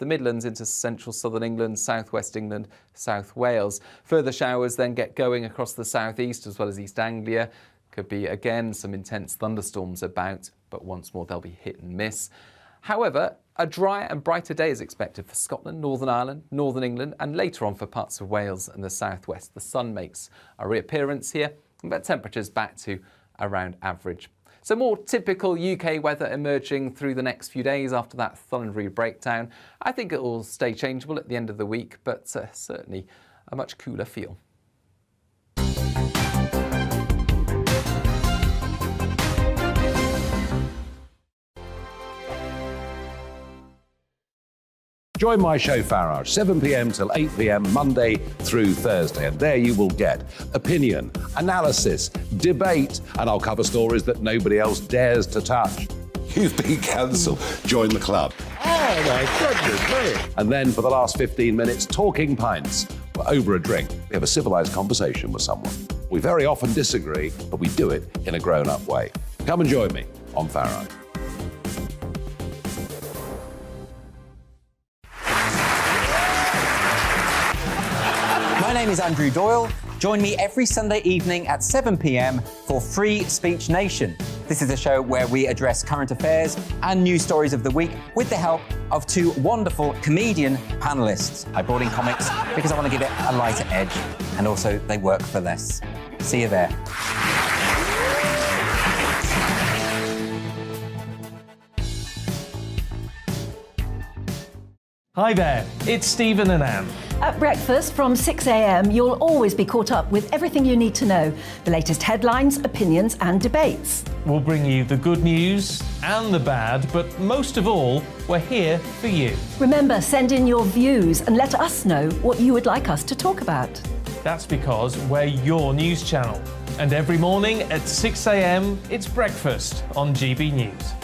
the Midlands into central southern England, southwest England, South Wales. Further showers then get going across the southeast as well as East Anglia. Could be, again, some intense thunderstorms about, but once more they'll be hit and miss. However, a drier and brighter day is expected for Scotland, Northern Ireland, Northern England, and later on for parts of Wales and the southwest. The sun makes a reappearance here, but temperatures back to around average. So more typical UK weather emerging through the next few days after that thundery breakdown. I think it will stay changeable at the end of the week, but certainly a much cooler feel. Join my show Farage, 7 p.m. till 8 p.m. Monday through Thursday. And there you will get opinion, analysis, debate, and I'll cover stories that nobody else dares to touch. You've been cancelled. Join the club. Oh my goodness me. And then for the last 15 minutes, talking pints. We're over a drink. We have a civilised conversation with someone. We very often disagree, but we do it in a grown-up way. Come and join me on Farage. My name is Andrew Doyle. Join me every Sunday evening at 7 p.m. for Free Speech Nation. This is a show where we address current affairs and news stories of the week with the help of two wonderful comedian panellists. I brought in comics because I want to give it a lighter edge, and also they work for less. See you there. Hi there, it's Stephen and Anne. At breakfast from 6 a.m, you'll always be caught up with everything you need to know, the latest headlines, opinions and debates. We'll bring you the good news and the bad, but most of all, we're here for you. Remember, send in your views and let us know what you would like us to talk about. That's because we're your news channel. And every morning at 6 a.m, it's breakfast on GB News.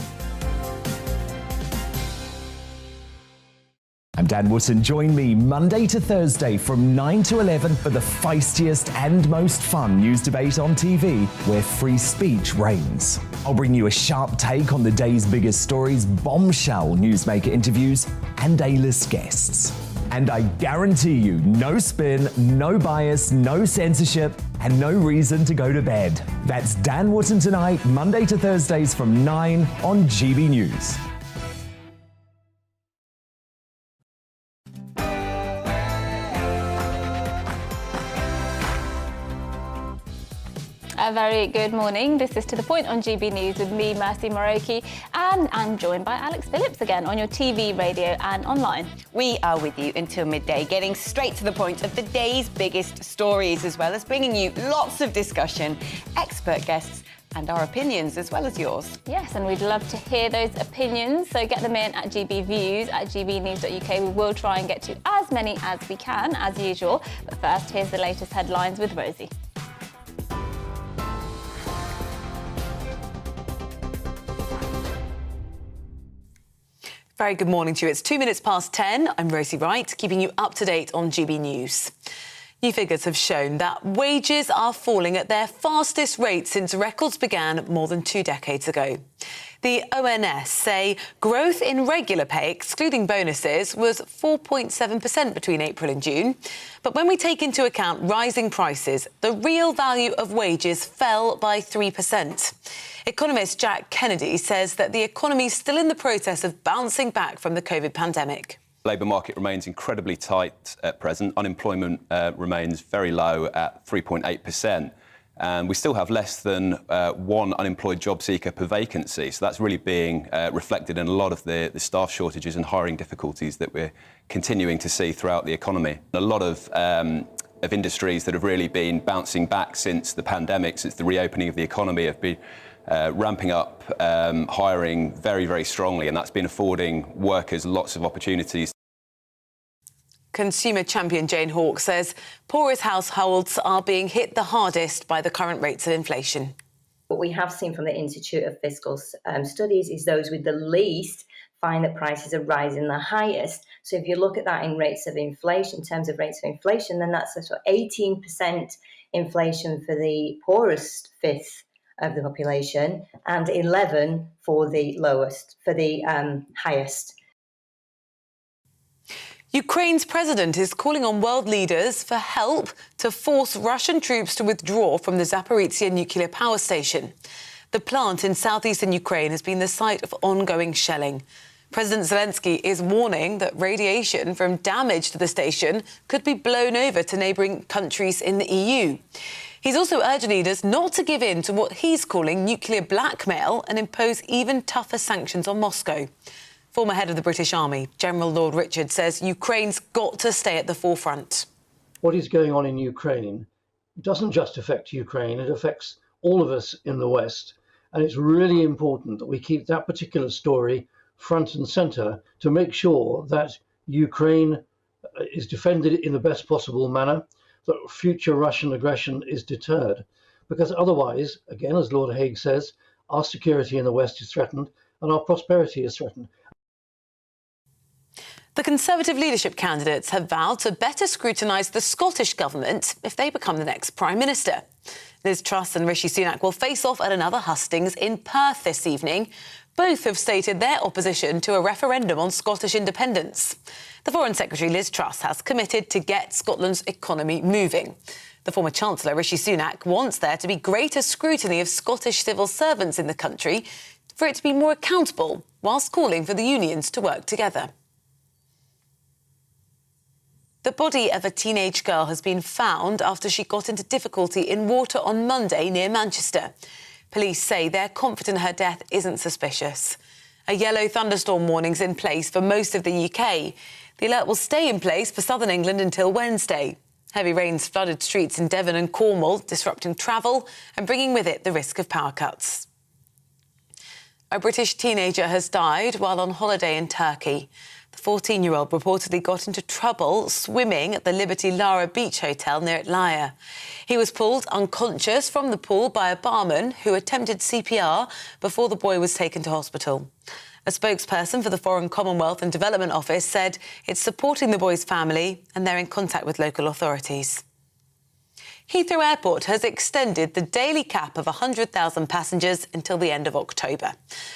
I'm Dan Wootton. Join me Monday to Thursday from 9 to 11 for the feistiest and most fun news debate on TV, where free speech reigns. I'll bring you a sharp take on the day's biggest stories, bombshell newsmaker interviews, and A-list guests. And I guarantee you, no spin, no bias, no censorship, and no reason to go to bed. That's Dan Wootton Tonight, Monday to Thursdays from 9 on GB News. A very good morning. This is To The Point on GB News with me, Mercy Moroki, and I'm joined by Alex Phillips again on your TV, radio and online. We are with you until midday, getting straight to the point of the day's biggest stories, as well as bringing you lots of discussion, expert guests and our opinions, as well as yours. Yes, and we'd love to hear those opinions, so get them in at GBviews at gbnews.uk. We will try and get to as many as we can, as usual. But first, here's the latest headlines with Rosie. Very good morning to you. It's 2 minutes past 10. I'm Rosie Wright, keeping you up to date on GB News. New figures have shown that wages are falling at their fastest rate since records began more than 2 decades ago. The ONS say growth in regular pay, excluding bonuses, was 4.7% between April and June. But when we take into account rising prices, the real value of wages fell by 3%. Economist Jack Kennedy says that the economy is still in the process of bouncing back from the COVID pandemic. The labour market remains incredibly tight at present. Unemployment remains very low at 3.8%. And we still have less than one unemployed job seeker per vacancy. So that's really being reflected in a lot of the staff shortages and hiring difficulties that we're continuing to see throughout the economy. A lot of industries that have really been bouncing back since the pandemic, since the reopening of the economy, have been ramping up hiring very, very strongly, and that's been affording workers lots of opportunities. Consumer champion Jane Hawke says poorest households are being hit the hardest by the current rates of inflation. What we have seen from the Institute of Fiscal Studies is those with the least find that prices are rising the highest. So if you look at that in rates of inflation, in terms of rates of inflation, then that's a sort of 18% inflation for the poorest fifth of the population and 11 for the lowest, for the highest. Ukraine's president is calling on world leaders for help to force Russian troops to withdraw from the Zaporizhzhia nuclear power station. The plant in southeastern Ukraine has been the site of ongoing shelling. President Zelensky is warning that radiation from damage to the station could be blown over to neighbouring countries in the EU. He's also urged leaders not to give in to what he's calling nuclear blackmail and impose even tougher sanctions on Moscow. Former head of the British Army, General Lord Richard, says Ukraine's got to stay at the forefront. What is going on in Ukraine doesn't just affect Ukraine, it affects all of us in the West. And it's really important that we keep that particular story front and centre to make sure that Ukraine is defended in the best possible manner, that future Russian aggression is deterred. Because otherwise, again, as Lord Haig says, our security in the West is threatened and our prosperity is threatened. The Conservative leadership candidates have vowed to better scrutinise the Scottish government if they become the next Prime Minister. Liz Truss and Rishi Sunak will face off at another hustings in Perth this evening. Both have stated their opposition to a referendum on Scottish independence. The Foreign Secretary, Liz Truss, has committed to get Scotland's economy moving. The former Chancellor, Rishi Sunak, wants there to be greater scrutiny of Scottish civil servants in the country for it to be more accountable, whilst calling for the unions to work together. The body of a teenage girl has been found after she got into difficulty in water on Monday near Manchester. Police say they're confident her death isn't suspicious. A yellow thunderstorm warning's in place for most of the UK. The alert will stay in place for southern England until Wednesday. Heavy rains flooded streets in Devon and Cornwall, disrupting travel and bringing with it the risk of power cuts. A British teenager has died while on holiday in Turkey. The 14-year-old reportedly got into trouble swimming at the Liberty Lara Beach Hotel near Atlaya. He was pulled unconscious from the pool by a barman who attempted CPR before the boy was taken to hospital. A spokesperson for the Foreign, Commonwealth and Development Office said it's supporting the boy's family and they're in contact with local authorities. Heathrow Airport has extended the daily cap of 100,000 passengers until the end of October.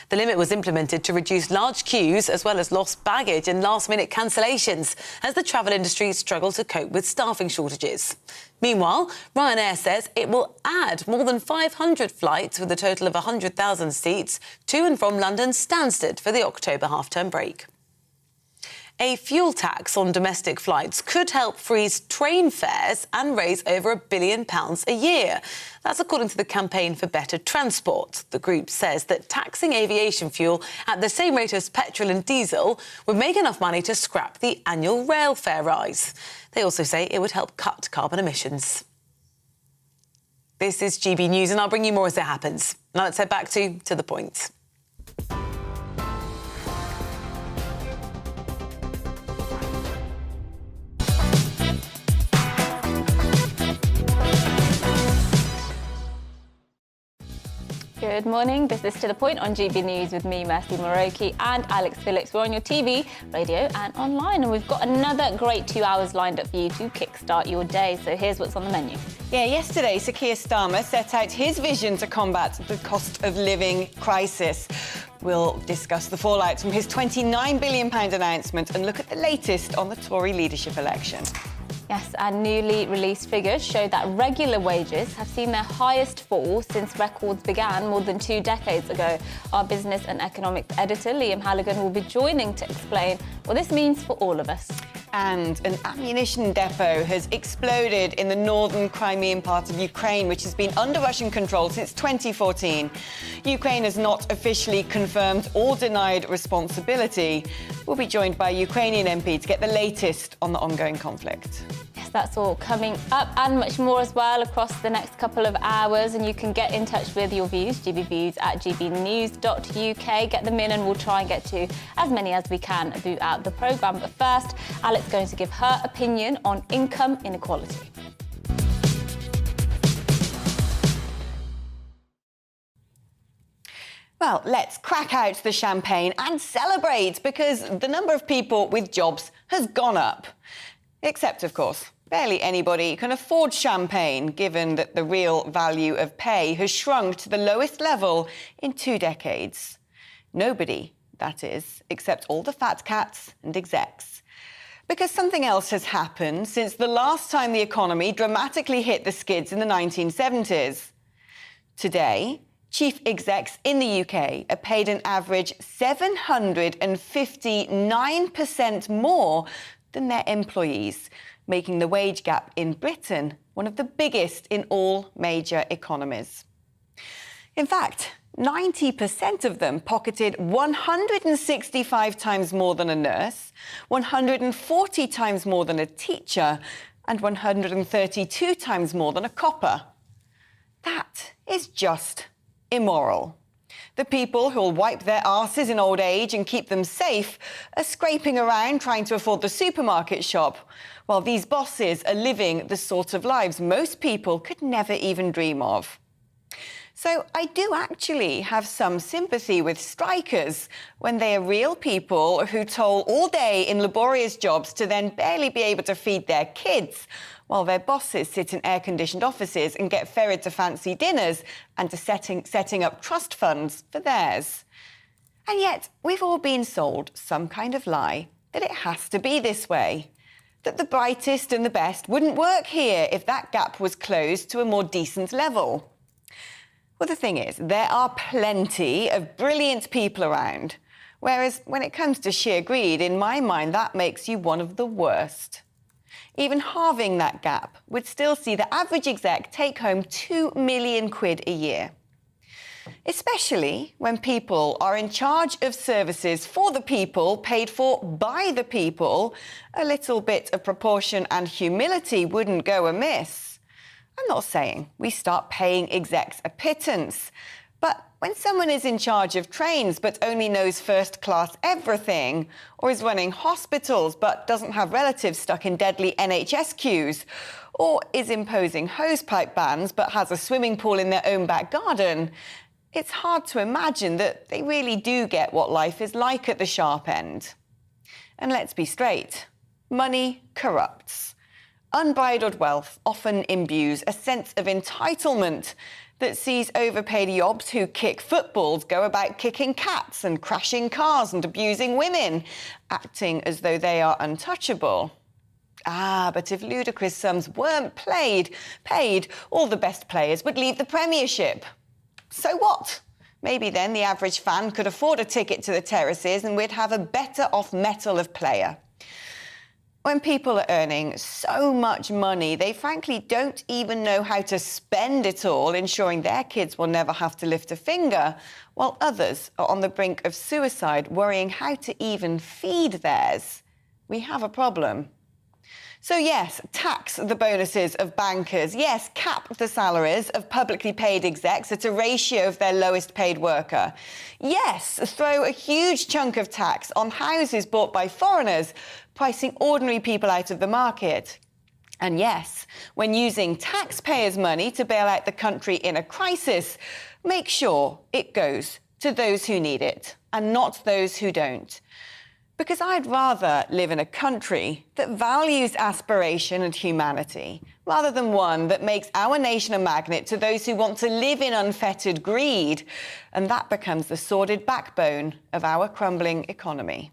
The limit was implemented to reduce large queues as well as lost baggage and last-minute cancellations as the travel industry struggles to cope with staffing shortages. Meanwhile, Ryanair says it will add more than 500 flights with a total of 100,000 seats to and from London Stansted for the October half-term break. A fuel tax on domestic flights could help freeze train fares and raise over £1 billion a year. That's according to the Campaign for Better Transport. The group says that taxing aviation fuel at the same rate as petrol and diesel would make enough money to scrap the annual rail fare rise. They also say it would help cut carbon emissions. This is GB News, and I'll bring you more as it happens. Now let's head back to the point. Good morning. This is To The Point on GB News with me, Mercy Moroki, and Alex Phillips. We're on your TV, radio and online, and we've got another great 2 hours lined up for you to kickstart your day. So here's what's on the menu. Yeah, yesterday, Sir Keir Starmer set out his vision to combat the cost of living crisis. We'll discuss the fallout from his £29 billion announcement and look at the latest on the Tory leadership election. Yes, and newly released figures show that regular wages have seen their highest fall since records began more than 2 decades ago. Our business and economics editor, Liam Halligan, will be joining to explain what this means for all of us. And an ammunition depot has exploded in the northern Crimean part of Ukraine, which has been under Russian control since 2014. Ukraine has not officially confirmed or denied responsibility. We'll be joined by a Ukrainian MP to get the latest on the ongoing conflict. Yes, that's all coming up and much more as well across the next couple of hours. And you can get in touch with your views, gbviews at gbnews.uk. Get them in and we'll try and get to as many as we can throughout the programme. But first, Alex is going to give her opinion on income inequality. Well, let's crack out the champagne and celebrate, because the number of people with jobs has gone up. Except, of course, barely anybody can afford champagne, given that the real value of pay has shrunk to the lowest level in 2 decades. Nobody, that is, except all the fat cats and execs. Because something else has happened since the last time the economy dramatically hit the skids in the 1970s. Today, chief execs in the UK are paid an average 759% more than their employees, making the wage gap in Britain one of the biggest in all major economies. In fact, 90% of them pocketed 165 times more than a nurse, 140 times more than a teacher, and 132 times more than a copper. That is just immoral. The people who'll wipe their arses in old age and keep them safe are scraping around trying to afford the supermarket shop, while these bosses are living the sort of lives most people could never even dream of. So I do actually have some sympathy with strikers when they are real people who toil all day in laborious jobs to then barely be able to feed their kids, while their bosses sit in air-conditioned offices and get ferried to fancy dinners and to setting up trust funds for theirs. And yet, we've all been sold some kind of lie that it has to be this way, that the brightest and the best wouldn't work here if that gap was closed to a more decent level. Well, the thing is, there are plenty of brilliant people around, whereas when it comes to sheer greed, in my mind, that makes you one of the worst. Even halving that gap would still see the average exec take home 2 million quid a year. Especially when people are in charge of services for the people, paid for by the people, a little bit of proportion and humility wouldn't go amiss. I'm not saying we start paying execs a pittance, but when someone is in charge of trains but only knows first-class everything, or is running hospitals but doesn't have relatives stuck in deadly NHS queues, or is imposing hosepipe bans but has a swimming pool in their own back garden, it's hard to imagine that they really do get what life is like at the sharp end. And let's be straight, money corrupts. Unbridled wealth often imbues a sense of entitlement that sees overpaid yobs who kick footballs go about kicking cats and crashing cars and abusing women, acting as though they are untouchable. But if ludicrous sums weren't paid, all the best players would leave the Premiership. So what? Maybe then the average fan could afford a ticket to the terraces and we'd have a better off mettle of player. When people are earning so much money, they frankly don't even know how to spend it all, ensuring their kids will never have to lift a finger, while others are on the brink of suicide, worrying how to even feed theirs. We have a problem. So yes, tax the bonuses of bankers. Yes, cap the salaries of publicly paid execs at a ratio of their lowest paid worker. Yes, throw a huge chunk of tax on houses bought by foreigners, pricing ordinary people out of the market. And yes, when using taxpayers' money to bail out the country in a crisis, make sure it goes to those who need it and not those who don't. Because I'd rather live in a country that values aspiration and humanity, rather than one that makes our nation a magnet to those who want to live in unfettered greed, and that becomes the sordid backbone of our crumbling economy.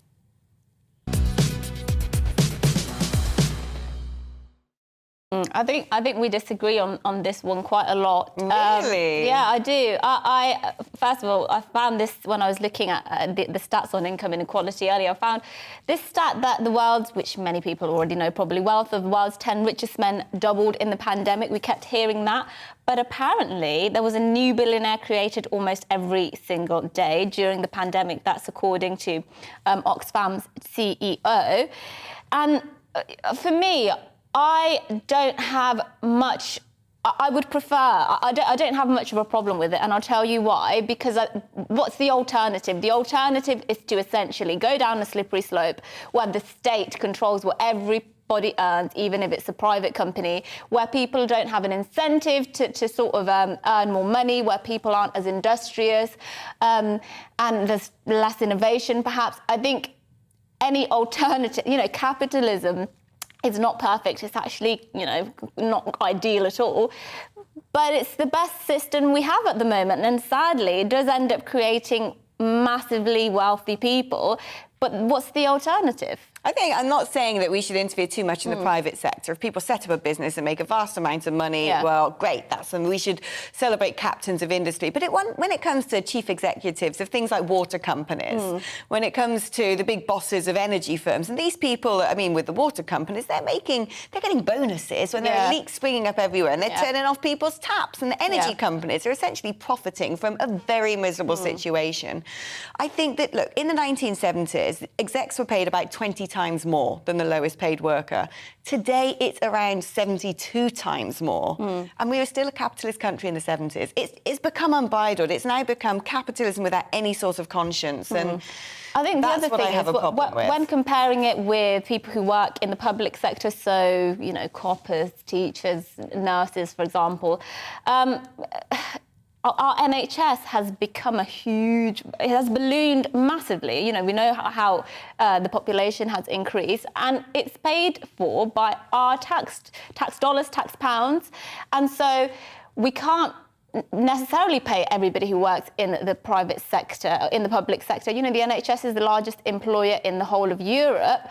I think we disagree on this one quite a lot. Really? Yeah, I do. I first of all, I found this when I was looking at the stats on income inequality earlier. I found this stat that the world's, which many people already know probably, wealth of the world's 10 richest men doubled in the pandemic. We kept hearing that. But apparently there was a new billionaire created almost every single day during the pandemic. That's according to Oxfam's CEO. And for me, I don't have much. I would prefer. I don't have much of a problem with it, and I'll tell you why. Because what's the alternative? The alternative is to essentially go down a slippery slope where the state controls what everybody earns, even if it's a private company, where people don't have an incentive to sort of earn more money, where people aren't as industrious, and there's less innovation. Perhaps I think any alternative, capitalism. It's not perfect. It's actually, not ideal at all. But it's the best system we have at the moment. And sadly, it does end up creating massively wealthy people But what's the alternative? I think I'm not saying that we should interfere too much in the private sector. If people set up a business and make a vast amount of money, well, great, that's and we should celebrate captains of industry. But when it comes to chief executives of things like water companies, when it comes to the big bosses of energy firms, and these people, I mean, with the water companies, they're getting bonuses when there are leaks springing up everywhere, and they're turning off people's taps, and the energy companies are essentially profiting from a very miserable situation. I think that, look, in the 1970s, execs were paid about 20 times more than the lowest paid worker. Today, it's around 72 times more. And we were still a capitalist country in the 70s. It's become unbridled. It's now become capitalism without any sort of conscience. And I think the other thing is when comparing it with people who work in the public sector, so, you know, coppers, teachers, nurses, for example, our NHS has become it has ballooned massively. You know, we know how the population has increased, and it's paid for by our tax dollars, tax pounds. And so we can't necessarily pay everybody who works in the private sector, in the public sector. You know, the NHS is the largest employer in the whole of Europe.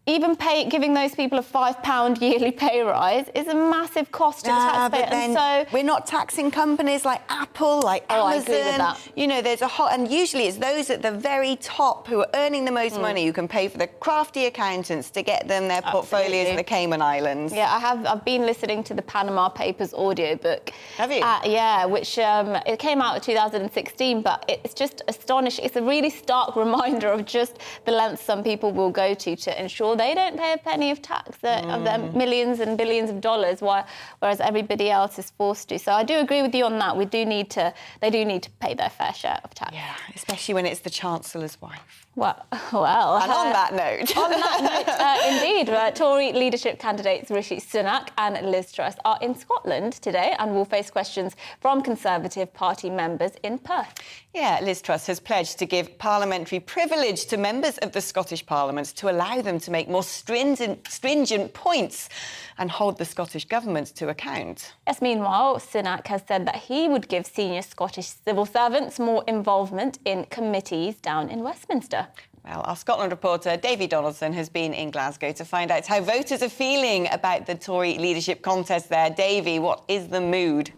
Even giving those people a £5 yearly pay rise is a massive cost to the taxpayer. But then and so we're not taxing companies like Apple, like Amazon. I agree with that. You know, there's and usually it's those at the very top who are earning the most money who can pay for the crafty accountants to get them their portfolios in the Cayman Islands. Yeah, I've been listening to the Panama Papers audiobook. Have you? Yeah, which it came out in 2016, but it's just astonishing. It's a really stark reminder of just the lengths some people will go to ensure they don't pay a penny of tax of their millions and billions of dollars, whereas everybody else is forced to. So I do agree with you on that. They do need to pay their fair share of tax. Yeah, especially when it's the Chancellor's wife. Well. And on that note. On that note, indeed, Tory leadership candidates Rishi Sunak and Liz Truss are in Scotland today and will face questions from Conservative Party members in Perth. Yeah, Liz Truss has pledged to give parliamentary privilege to members of the Scottish Parliament to allow them to make more stringent points and hold the Scottish Government to account. Yes, meanwhile, Sunak has said that he would give senior Scottish civil servants more involvement in committees down in Westminster. Well, our Scotland reporter, Davy Donaldson, has been in Glasgow to find out how voters are feeling about the Tory leadership contest there. Davy, what is the mood?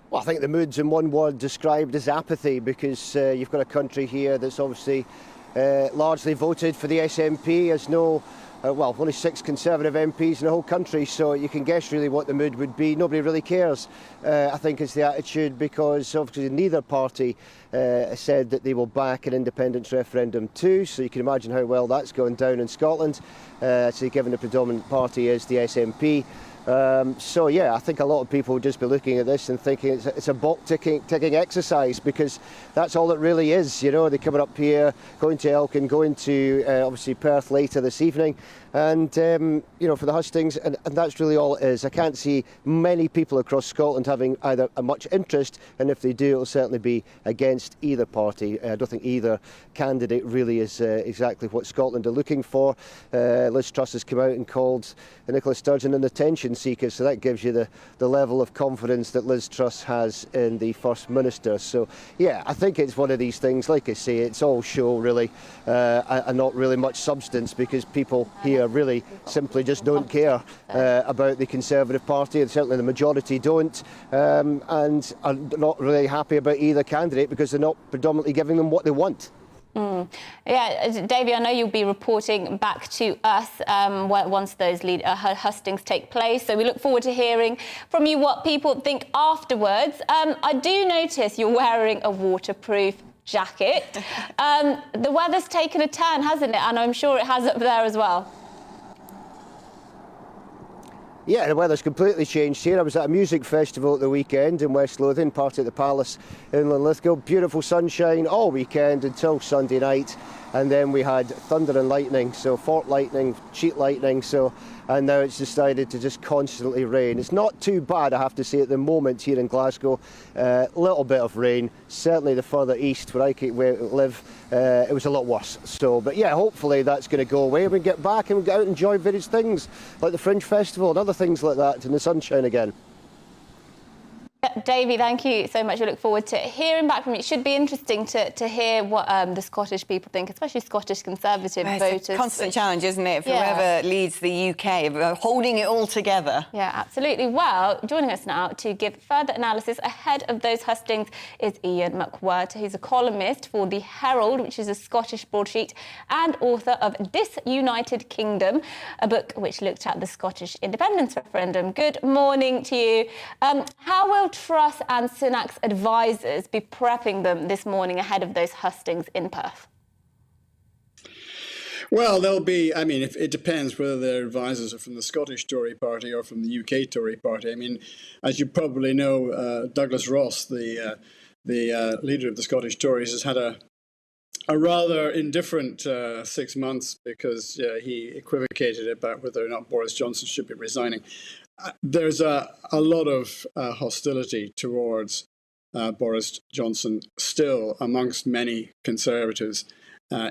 Well, I think the mood's in one word described as apathy, because you've got a country here that's obviously largely voted for the SNP. There's only 6 Conservative MPs in the whole country, so you can guess really what the mood would be. Nobody really cares, I think, is the attitude, because obviously neither party said that they will back an independence referendum too, so you can imagine how well that's going down in Scotland, so given the predominant party is the SNP. So yeah, I think a lot of people would just be looking at this and thinking it's a box ticking exercise, because that's all it really is. You know, they're coming up here, going to Elkin, going to obviously Perth later this evening, and you know, for the hustings, and that's really all it is. I can't see many people across Scotland having either a much interest, and if they do, it'll certainly be against either party. I don't think either candidate really is exactly what Scotland are looking for. Liz Truss has come out and called Nicola Sturgeon an attention seeker, so that gives you the level of confidence that Liz Truss has in the First Minister. So yeah, I think it's one of these things, like I say, it's all show really, and not really much substance, because people here really simply just don't care about the Conservative Party, and certainly the majority don't, and are not really happy about either candidate because they're not predominantly giving them what they want. Yeah, Davey, I know you'll be reporting back to us once those hustings take place, so we look forward to hearing from you what people think afterwards. I do notice you're wearing a waterproof jacket. The weather's taken a turn, hasn't it? And I'm sure it has up there as well. Yeah, the weather's completely changed here. I was at a music festival at the weekend in West Lothian, party at the Palace in Linlithgow. Beautiful sunshine all weekend until Sunday night, and then we had thunder and lightning, so fork lightning, sheet lightning, and now it's decided to just constantly rain. It's not too bad, I have to say, at the moment here in Glasgow. Little bit of rain, certainly the further east where I live, it was a lot worse. So, but yeah, hopefully that's going to go away. We can get back and get out and enjoy various things like the Fringe Festival and other things like that in the sunshine again. Davey, thank you so much. We look forward to hearing back from you. It should be interesting to hear what the Scottish people think, especially Scottish Conservative voters. It's a constant challenge, isn't it, for whoever leads the UK, holding it all together. Yeah, absolutely. Well, joining us now to give further analysis ahead of those hustings is Ian Mcwherter, who's a columnist for The Herald, which is a Scottish broadsheet, and author of Disunited Kingdom, a book which looked at the Scottish independence referendum. Good morning to you. How will Truss and Sunak's advisors be prepping them this morning ahead of those hustings in Perth? Well, they'll be, I mean, it depends whether their advisors are from the Scottish Tory party or from the UK Tory party. I mean, as you probably know, Douglas Ross, the leader of the Scottish Tories, has had a rather indifferent 6 months because he equivocated about whether or not Boris Johnson should be resigning. There's a lot of hostility towards Boris Johnson still amongst many Conservatives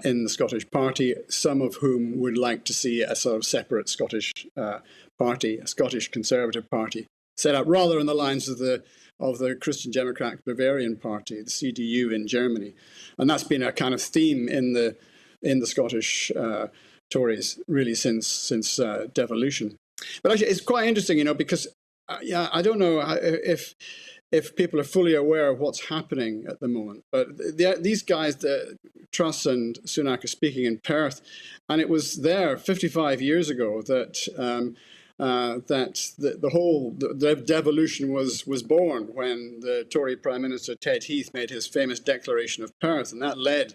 in the Scottish party, some of whom would like to see a sort of separate Scottish party, a Scottish Conservative party, set up rather on the lines of the Christian Democrat Bavarian Party, the CDU in Germany, and that's been a kind of theme in the Scottish Tories really since devolution. But actually, it's quite interesting, because I don't know if people are fully aware of what's happening at the moment. But these guys, Truss and Sunak, are speaking in Perth, and it was there 55 years ago that the whole devolution was born when the Tory Prime Minister Ted Heath made his famous Declaration of Perth, and that led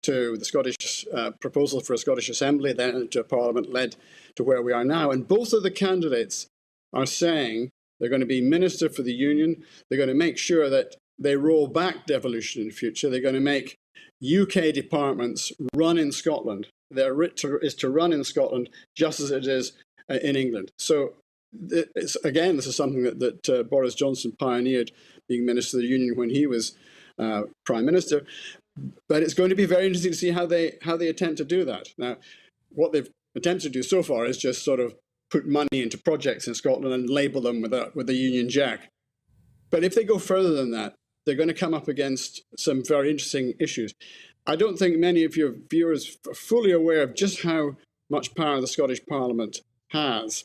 to the Scottish proposal for a Scottish Assembly, then to a Parliament, led to where we are now. And both of the candidates are saying they're going to be Minister for the Union. They're going to make sure that they roll back devolution in the future. They're going to make UK departments run in Scotland. Their writ is to run in Scotland just as it is in England. So, this is something that Boris Johnson pioneered, being Minister of the Union when he was Prime Minister. But it's going to be very interesting to see how they attempt to do that. Now, what they've attempted to do so far is just sort of put money into projects in Scotland and label them with a Union Jack. But if they go further than that, they're going to come up against some very interesting issues. I don't think many of your viewers are fully aware of just how much power the Scottish Parliament has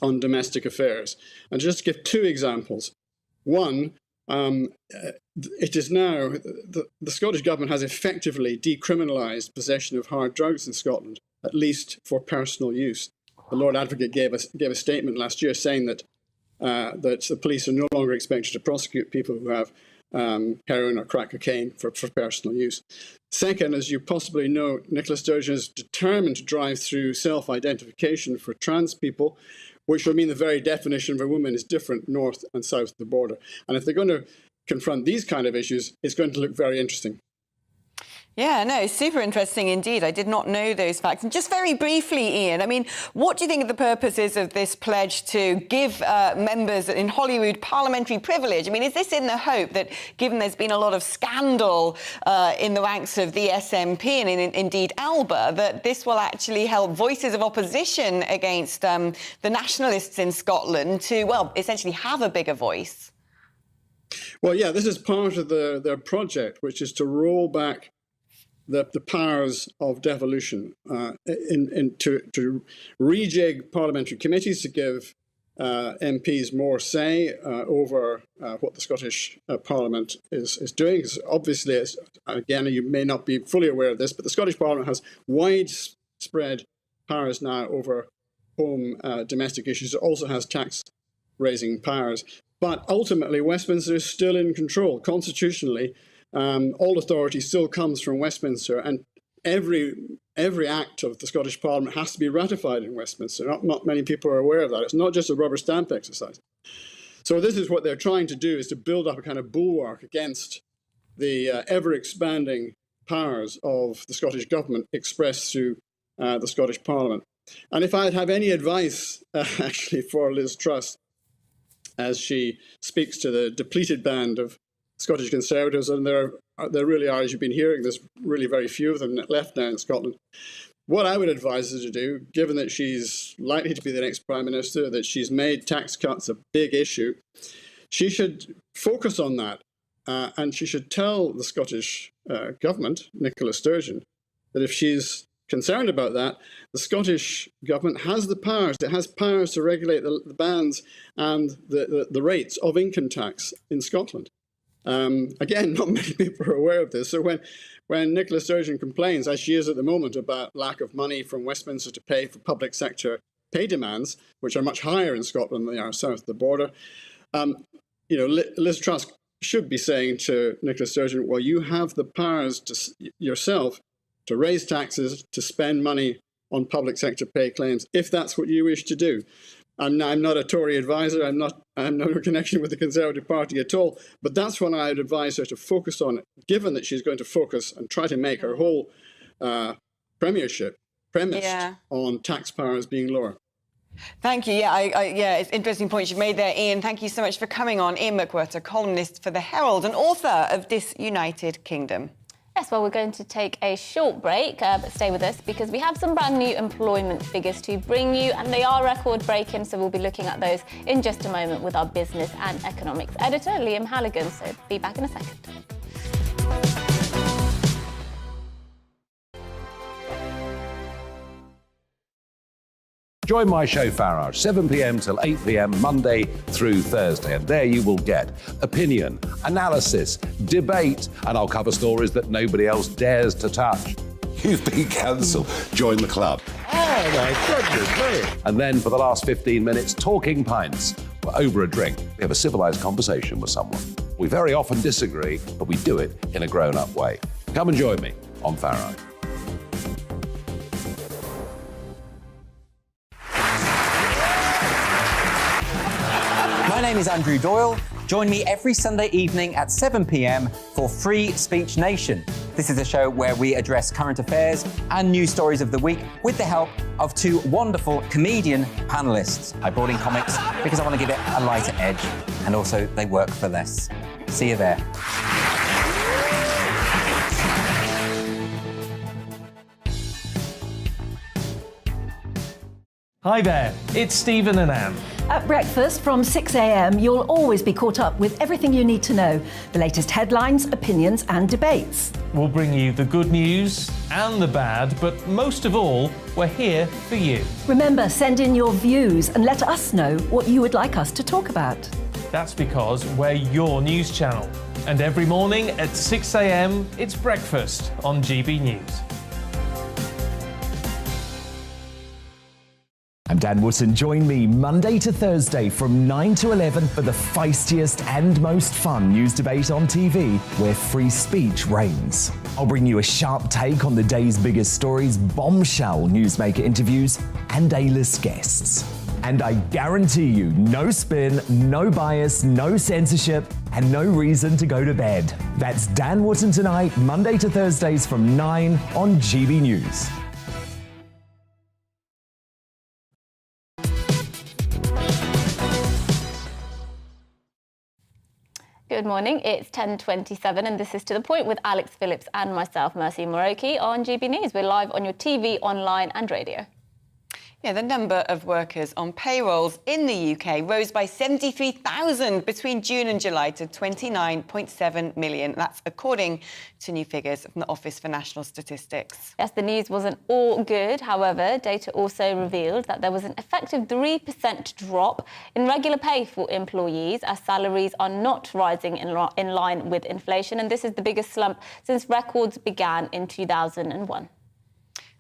on domestic affairs. And just to give two examples. One, it is now, the Scottish Government has effectively decriminalised possession of hard drugs in Scotland, at least for personal use. The Lord Advocate gave a statement last year saying that the police are no longer expected to prosecute people who have heroin or crack cocaine for personal use. Second, as you possibly know, Nicola Sturgeon is determined to drive through self-identification for trans people, which will mean the very definition of a woman is different north and south of the border. And if they're going to confront these kind of issues, it's going to look very interesting. Yeah, no, super interesting indeed. I did not know those facts. And just very briefly, Ian, I mean, what do you think of the purposes of this pledge to give members in Holyrood parliamentary privilege? I mean, is this in the hope that, given there's been a lot of scandal in the ranks of the SNP and indeed Alba, that this will actually help voices of opposition against the nationalists in Scotland to, well, essentially have a bigger voice? Well, yeah, this is part of their project, which is to roll back the powers of devolution to rejig parliamentary committees to give MPs more say over what the Scottish Parliament is doing. Because obviously, again, you may not be fully aware of this, but the Scottish Parliament has widespread powers now over home domestic issues. It also has tax-raising powers. But ultimately, Westminster is still in control. Constitutionally, all authority still comes from Westminster, and every act of the Scottish Parliament has to be ratified in Westminster. Not many people are aware of that. It's not just a rubber stamp exercise. So this is what they're trying to do, is to build up a kind of bulwark against the ever-expanding powers of the Scottish Government expressed through the Scottish Parliament. And if I'd have any advice, actually, for Liz Truss, as she speaks to the depleted band of Scottish Conservatives, and there really are, as you've been hearing, there's really very few of them left now in Scotland. What I would advise her to do, given that she's likely to be the next Prime Minister, that she's made tax cuts a big issue, she should focus on that, and she should tell the Scottish government, Nicola Sturgeon, that if she's concerned about that, the Scottish government has the powers. It has powers to regulate the bands and the rates of income tax in Scotland. Again, not many people are aware of this. So when Nicola Sturgeon complains, as she is at the moment, about lack of money from Westminster to pay for public sector pay demands, which are much higher in Scotland than they are south of the border, Liz Truss should be saying to Nicola Sturgeon, well, you have the powers yourself to raise taxes, to spend money on public sector pay claims, if that's what you wish to do. I'm not a Tory advisor. I'm not a connection with the Conservative Party at all. But that's what I would advise her to focus on, given that she's going to focus and try to make her whole premiership premised on tax powers being lower. Thank you. It's an interesting point you've made there, Ian. Thank you so much for coming on. Ian Mcwherter, columnist for The Herald and author of Disunited Kingdom. Yes, well, we're going to take a short break, but stay with us because we have some brand new employment figures to bring you, and they are record-breaking, so we'll be looking at those in just a moment with our business and economics editor, Liam Halligan. So be back in a second. Join my show Farage, 7 p.m. till 8 p.m. Monday through Thursday, and there you will get opinion, analysis, debate, and I'll cover stories that nobody else dares to touch. You've been cancelled. Join the club. Oh my goodness me. And then for the last 15 minutes, talking pints. We're over a drink. We have a civilised conversation with someone. We very often disagree, but we do it in a grown-up way. Come and join me on Farage. My name is Andrew Doyle. Join me every Sunday evening at 7 p.m. for Free Speech Nation. This is a show where we address current affairs and news stories of the week with the help of two wonderful comedian panellists. I brought in comics because I want to give it a lighter edge, and also they work for less. See you there. Hi there, it's Stephen and Anne. At breakfast from 6 a.m, you'll always be caught up with everything you need to know, the latest headlines, opinions and debates. We'll bring you the good news and the bad, but most of all, we're here for you. Remember, send in your views and let us know what you would like us to talk about. That's because we're your news channel. And every morning at 6 a.m, it's breakfast on GB News. I'm Dan Wootton. Join me Monday to Thursday from 9 to 11 for the feistiest and most fun news debate on TV, where free speech reigns. I'll bring you a sharp take on the day's biggest stories, bombshell newsmaker interviews, and A-list guests. And I guarantee you, no spin, no bias, no censorship, and no reason to go to bed. That's Dan Wootton Tonight, Monday to Thursdays from 9 on GB News. Good morning, it's 10:27 and this is To The Point with Alex Phillips and myself, Mercy Moroki, on GB News. We're live on your TV, online and radio. Yeah, the number of workers on payrolls in the UK rose by 73,000 between June and July to 29.7 million. That's according to new figures from the Office for National Statistics. Yes, the news wasn't all good. However, data also revealed that there was an effective 3% drop in regular pay for employees as salaries are not rising in line with inflation. And this is the biggest slump since records began in 2001.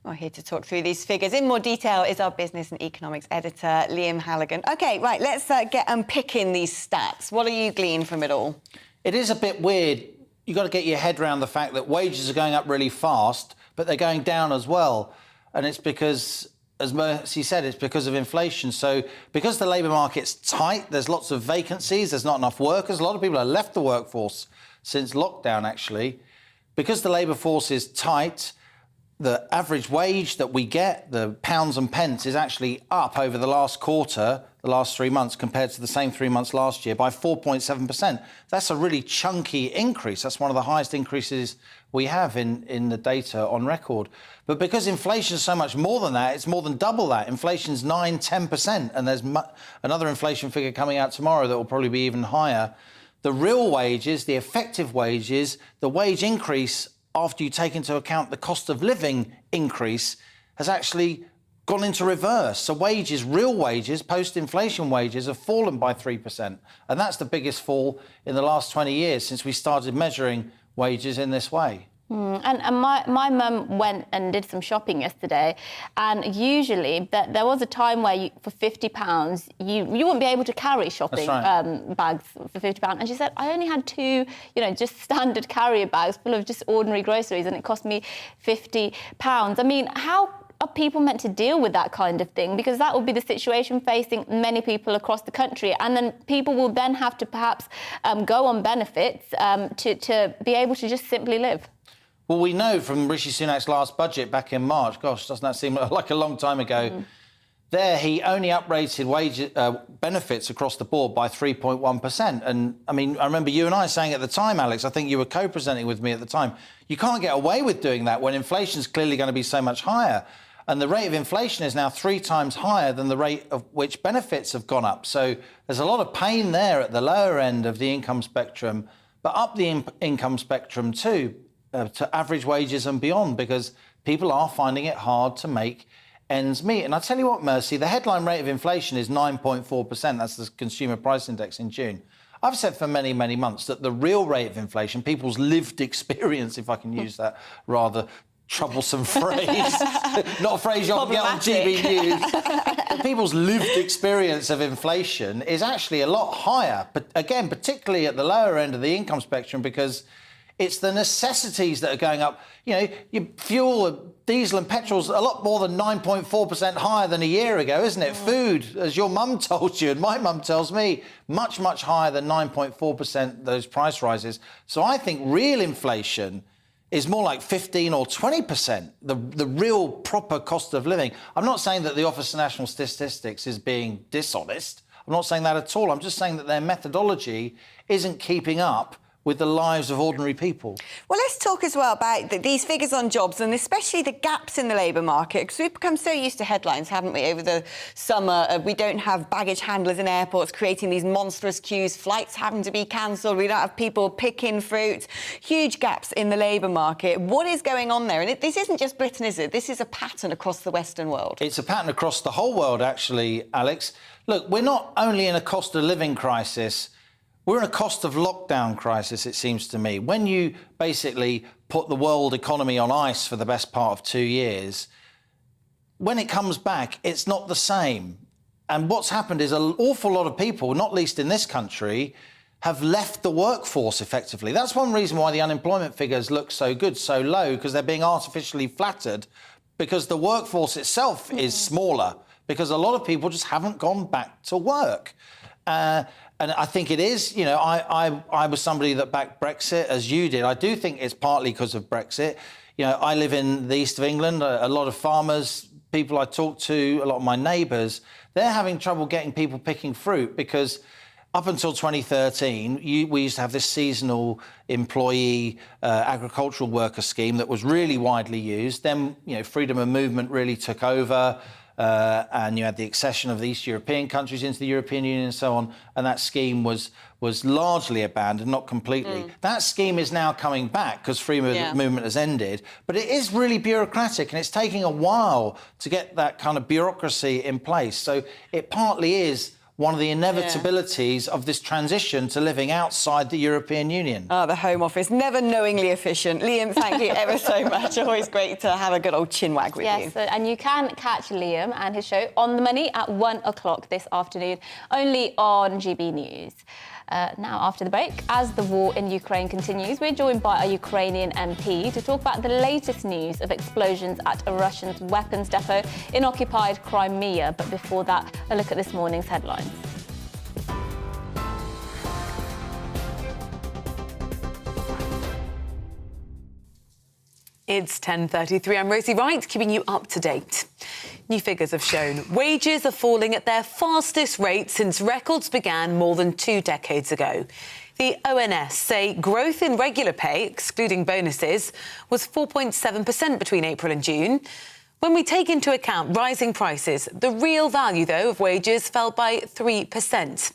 Well, here to talk through these figures in more detail is our business and economics editor, Liam Halligan. OK, right, let's get unpicking these stats. What do you glean from it all? It is a bit weird. You've got to get your head around the fact that wages are going up really fast, but they're going down as well. And it's because, as Mercy said, it's because of inflation. So because the labour market's tight, there's lots of vacancies, there's not enough workers. A lot of people have left the workforce since lockdown, actually. Because the labour force is tight, the average wage that we get, the pounds and pence, is actually up over the last quarter, the last 3 months, compared to the same 3 months last year by 4.7%. That's a really chunky increase. That's one of the highest increases we have in the data on record. But because inflation is so much more than that, it's more than double that. Inflation's 9-10%, and there's another inflation figure coming out tomorrow that will probably be even higher. The real wages, the effective wages, the wage increase after you take into account the cost of living increase has actually gone into reverse. So wages, real wages, post-inflation wages have fallen by 3%. And that's the biggest fall in the last 20 years since we started measuring wages in this way. And my mum went and did some shopping yesterday, and usually there was a time where for £50 you wouldn't be able to carry shopping bags for £50. And she said, I only had 2, just standard carrier bags full of just ordinary groceries, and it cost me £50. I mean, how are people meant to deal with that kind of thing? Because that will be the situation facing many people across the country, and then people will then have to perhaps go on benefits to be able to just simply live. Well, we know from Rishi Sunak's last budget back in March, gosh, doesn't that seem like a long time ago? There, he only uprated benefits across the board by 3.1%. And, I mean, I remember you and I saying at the time, Alex, I think you were co-presenting with me at the time, you can't get away with doing that when inflation's clearly going to be so much higher. And the rate of inflation is now 3 times higher than the rate of which benefits have gone up. So there's a lot of pain there at the lower end of the income spectrum, but up the income spectrum too, to average wages and beyond, because people are finding it hard to make ends meet. And I tell you what, Mercy, the headline rate of inflation is 9.4%. That's the Consumer Price Index in June. I've said for many, many months that the real rate of inflation, people's lived experience, if I can use that rather troublesome phrase, not a phrase you can get on GB News, people's lived experience of inflation is actually a lot higher, but again, particularly at the lower end of the income spectrum, because it's the necessities that are going up. Your fuel, diesel and petrol's a lot more than 9.4% higher than a year ago, isn't it? Food, as your mum told you, and my mum tells me, much, much higher than 9.4%, those price rises. So I think real inflation is more like 15 or 20%, the real proper cost of living. I'm not saying that the Office of National Statistics is being dishonest. I'm not saying that at all. I'm just saying that their methodology isn't keeping up with the lives of ordinary people. Well, let's talk as well about these figures on jobs, and especially the gaps in the labour market, because we've become so used to headlines, haven't we, over the summer. We don't have baggage handlers in airports creating these monstrous queues, flights having to be cancelled, we don't have people picking fruit. Huge gaps in the labour market. What is going on there? And this isn't just Britain, is it? This is a pattern across the Western world. It's a pattern across the whole world, actually, Alex. Look, we're not only in a cost of living crisis, we're in a cost of lockdown crisis, it seems to me. When you basically put the world economy on ice for the best part of 2 years, when it comes back, it's not the same. And what's happened is an awful lot of people, not least in this country, have left the workforce effectively. That's one reason why the unemployment figures look so good, so low, because they're being artificially flattered, because the workforce itself is smaller, because a lot of people just haven't gone back to work. And I think it is, I was somebody that backed Brexit, as you did. I do think it's partly because of Brexit. I live in the east of England. A lot of farmers, people I talk to, a lot of my neighbours, they're having trouble getting people picking fruit because up until 2013, we used to have this seasonal employee agricultural worker scheme that was really widely used. Then, freedom of movement really took over. And you had the accession of the East European countries into the European Union and so on, and that scheme was largely abandoned, not completely. That scheme is now coming back because free movement has ended, but it is really bureaucratic and it's taking a while to get that kind of bureaucracy in place. So it partly is one of the inevitabilities of this transition to living outside the European Union. Oh, the Home Office, never knowingly efficient. Liam, thank you ever so much. Always great to have a good old chinwag with you. Yes, and you can catch Liam and his show On the Money at 1 o'clock this afternoon, only on GB News. Now, after the break, as the war in Ukraine continues, we're joined by a Ukrainian MP to talk about the latest news of explosions at a Russian weapons depot in occupied Crimea. But before that, a look at this morning's headlines. It's 10:33. I'm Rosie Wright, keeping you up to date. New figures have shown wages are falling at their fastest rate since records began more than 2 decades ago. The ONS say growth in regular pay, excluding bonuses, was 4.7% between April and June. When we take into account rising prices, the real value, though, of wages fell by 3%.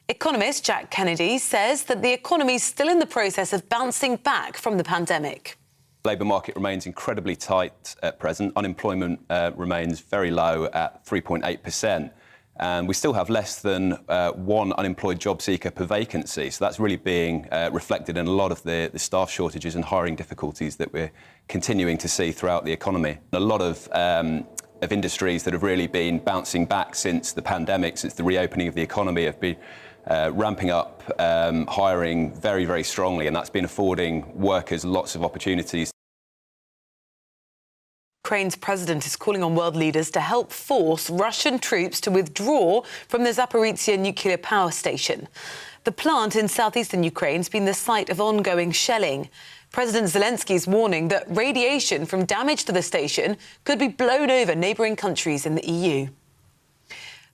Economist Jack Kennedy says that the economy is still in the process of bouncing back from the pandemic. The labour market remains incredibly tight at present. Unemployment remains very low at 3.8%. And we still have less than one unemployed job seeker per vacancy. So that's really being reflected in a lot of the staff shortages and hiring difficulties that we're continuing to see throughout the economy. A lot of industries that have really been bouncing back since the pandemic, since the reopening of the economy, have been ramping up hiring very, very strongly, and that's been affording workers lots of opportunities. Ukraine's president is calling on world leaders to help force Russian troops to withdraw from the Zaporizhzhia nuclear power station. The plant in southeastern Ukraine has been the site of ongoing shelling. President Zelensky is warning that radiation from damage to the station could be blown over neighbouring countries in the EU.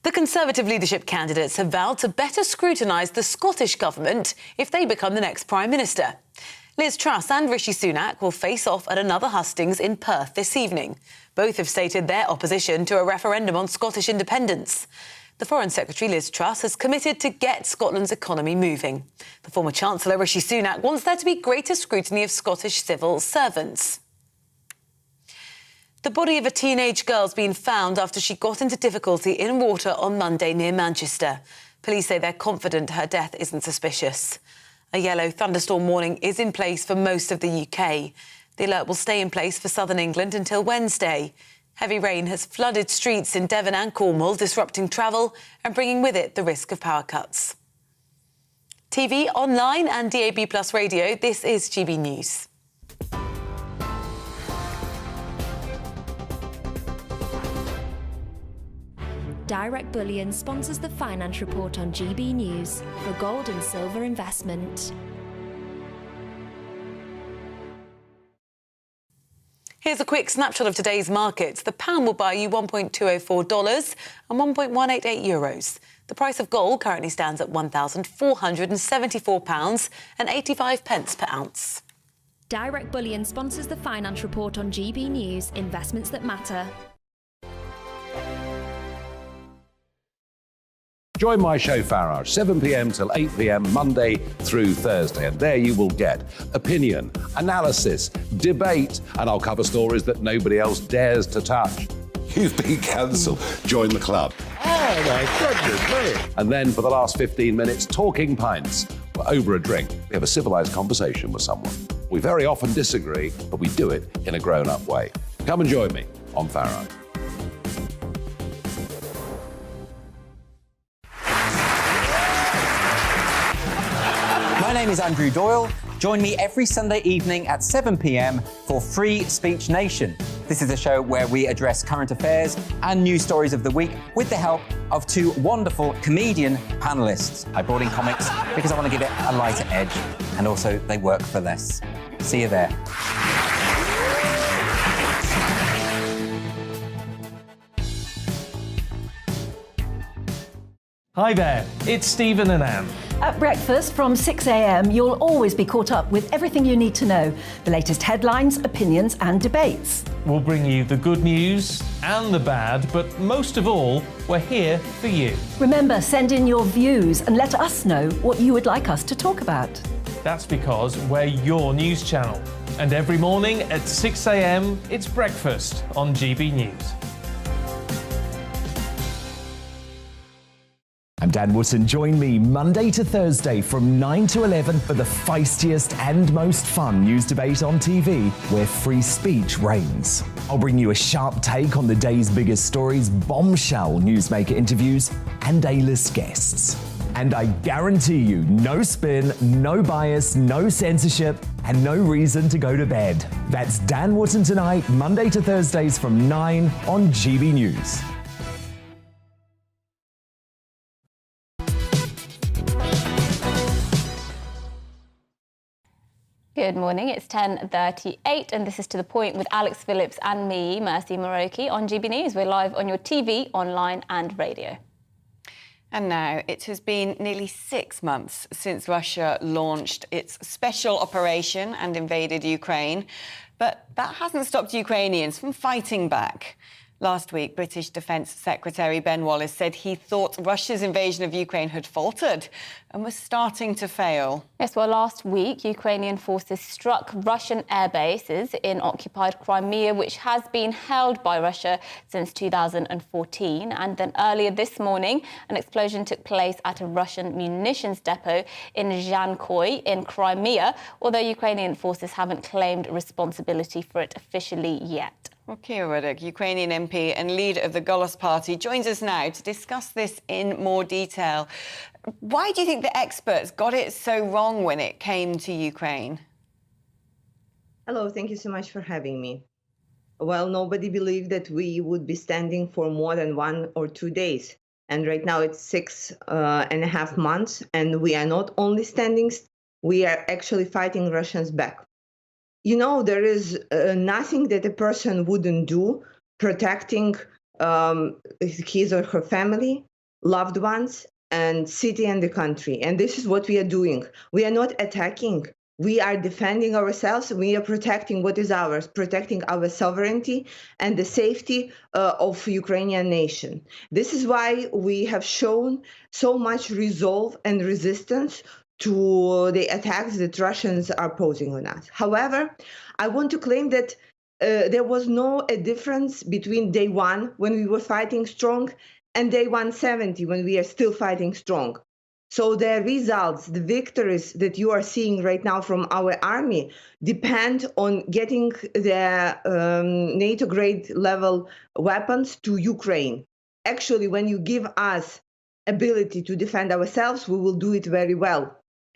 The Conservative leadership candidates have vowed to better scrutinise the Scottish government if they become the next Prime Minister. Liz Truss and Rishi Sunak will face off at another hustings in Perth this evening. Both have stated their opposition to a referendum on Scottish independence. The Foreign Secretary, Liz Truss, has committed to get Scotland's economy moving. The former Chancellor, Rishi Sunak, wants there to be greater scrutiny of Scottish civil servants. The body of a teenage girl has been found after she got into difficulty in water on Monday near Manchester. Police say they're confident her death isn't suspicious. A yellow thunderstorm warning is in place for most of the UK. The alert will stay in place for southern England until Wednesday. Heavy rain has flooded streets in Devon and Cornwall, disrupting travel and bringing with it the risk of power cuts. TV, online and DAB+ radio, this is GB News. Direct Bullion sponsors the Finance Report on GB News for gold and silver investment. Here's a quick snapshot of today's markets. The pound will buy you $1.204 and 1.188 euros. The price of gold currently stands at £1,474 and 85 pence per ounce. Direct Bullion sponsors the Finance Report on GB News, investments that matter. Join my show Farage, 7 p.m. till 8 p.m. Monday through Thursday, and there you will get opinion, analysis, debate, and I'll cover stories that nobody else dares to touch. You've been cancelled. Join the club. Oh my goodness me. And then for the last 15 minutes, talking pints. We're over a drink. We have a civilised conversation with someone. We very often disagree, but we do it in a grown-up way. Come and join me on Farage. My name is Andrew Doyle. Join me every Sunday evening at 7 p.m. for Free Speech Nation. This is a show where we address current affairs and news stories of the week with the help of 2 wonderful comedian panellists. I brought in comics because I want to give it a lighter edge, and also they work for less. See you there. Hi there, it's Stephen and Anne. At breakfast from 6 a.m, you'll always be caught up with everything you need to know, the latest headlines, opinions and debates. We'll bring you the good news and the bad, but most of all, we're here for you. Remember, send in your views and let us know what you would like us to talk about. That's because we're your news channel. And every morning at 6 a.m, it's breakfast on GB News. I'm Dan Wootton. Join me Monday to Thursday from 9 to 11 for the feistiest and most fun news debate on TV, where free speech reigns. I'll bring you a sharp take on the day's biggest stories, bombshell newsmaker interviews, and A-list guests. And I guarantee you, no spin, no bias, no censorship, and no reason to go to bed. That's Dan Wootton tonight, Monday to Thursdays from 9 on GB News. Good morning. It's 10:38 and this is To The Point with Alex Phillips and me, Mercy Moroki, on GB News. We're live on your TV, online and radio. And now it has been nearly 6 months since Russia launched its special operation and invaded Ukraine. But that hasn't stopped Ukrainians from fighting back. Last week, British Defence Secretary Ben Wallace said he thought Russia's invasion of Ukraine had faltered and was starting to fail. Yes, well, last week, Ukrainian forces struck Russian air bases in occupied Crimea, which has been held by Russia since 2014. And then earlier this morning, an explosion took place at a Russian munitions depot in Zhankoy in Crimea, although Ukrainian forces haven't claimed responsibility for it officially yet. Well, Kira Ruddock, Ukrainian MP and leader of the Golos party, joins us now to discuss this in more detail. Why do you think the experts got it so wrong when it came to Ukraine? Hello, thank you so much for having me. Well, nobody believed that we would be standing for more than 1 or 2 days. And right now it's 6.5 months, and we are not only standing, we are actually fighting Russians back. You know, there is nothing that a person wouldn't do protecting his or her family, loved ones, and city and the country. And this is what we are doing. We are not attacking. We are defending ourselves. We are protecting what is ours, protecting our sovereignty and the safety of Ukrainian nation. This is why we have shown so much resolve and resistance to the attacks that Russians are posing on us. However, I want to claim that there was no difference between day 1, when we were fighting strong, and day 170, when we are still fighting strong. So the results, the victories that you are seeing right now from our army depend on getting the NATO-grade level weapons to Ukraine. Actually, when you give us ability to defend ourselves, we will do it very well.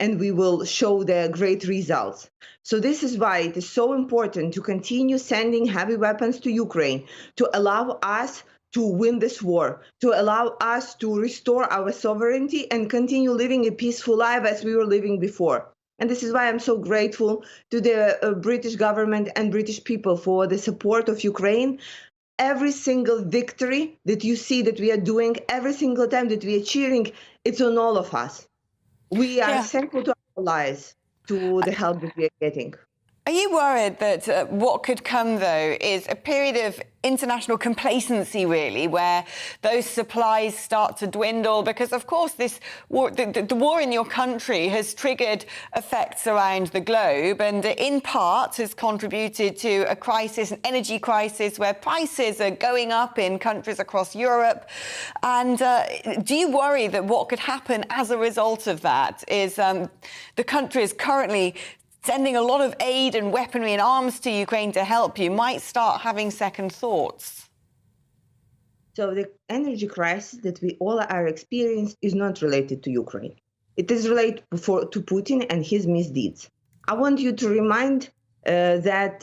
And we will show the great results. So this is why it is so important to continue sending heavy weapons to Ukraine, to allow us to win this war, to allow us to restore our sovereignty and continue living a peaceful life as we were living before. And this is why I'm so grateful to the British government and British people for the support of Ukraine. Every single victory that you see that we are doing, every single time that we are cheering, it's on all of us. We are thankful to our allies, to the help that we are getting. Are you worried that what could come, though, is a period of international complacency, really, where those supplies start to dwindle? Because, of course, this war, the war in your country has triggered effects around the globe and, in part, has contributed to a crisis, an energy crisis, where prices are going up in countries across Europe. And do you worry that what could happen as a result of that is the country is currently sending a lot of aid and weaponry and arms to Ukraine to help you, might start having second thoughts? So the energy crisis that we all are experiencing is not related to Ukraine. It is related to Putin and his misdeeds. I want you to remind that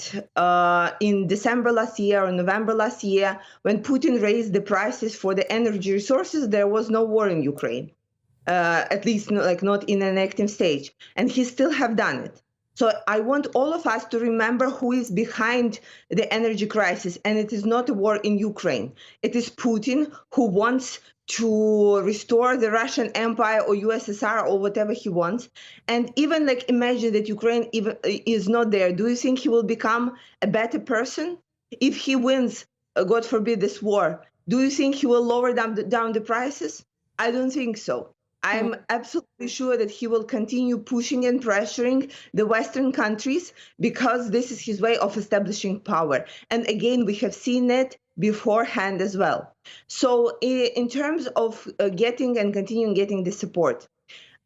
in December last year or November last year, when Putin raised the prices for the energy resources, there was no war in Ukraine, at least not in an active stage, and he still have done it. So I want all of us to remember who is behind the energy crisis, and it is not a war in Ukraine. It is Putin, who wants to restore the Russian Empire or USSR or whatever he wants. And even imagine that Ukraine is not there. Do you think he will become a better person if he wins, God forbid, this war? Do you think he will lower down the prices? I don't think so. I'm absolutely sure that he will continue pushing and pressuring the Western countries because this is his way of establishing power. And again, we have seen it beforehand as well. So in terms of getting and continuing getting the support,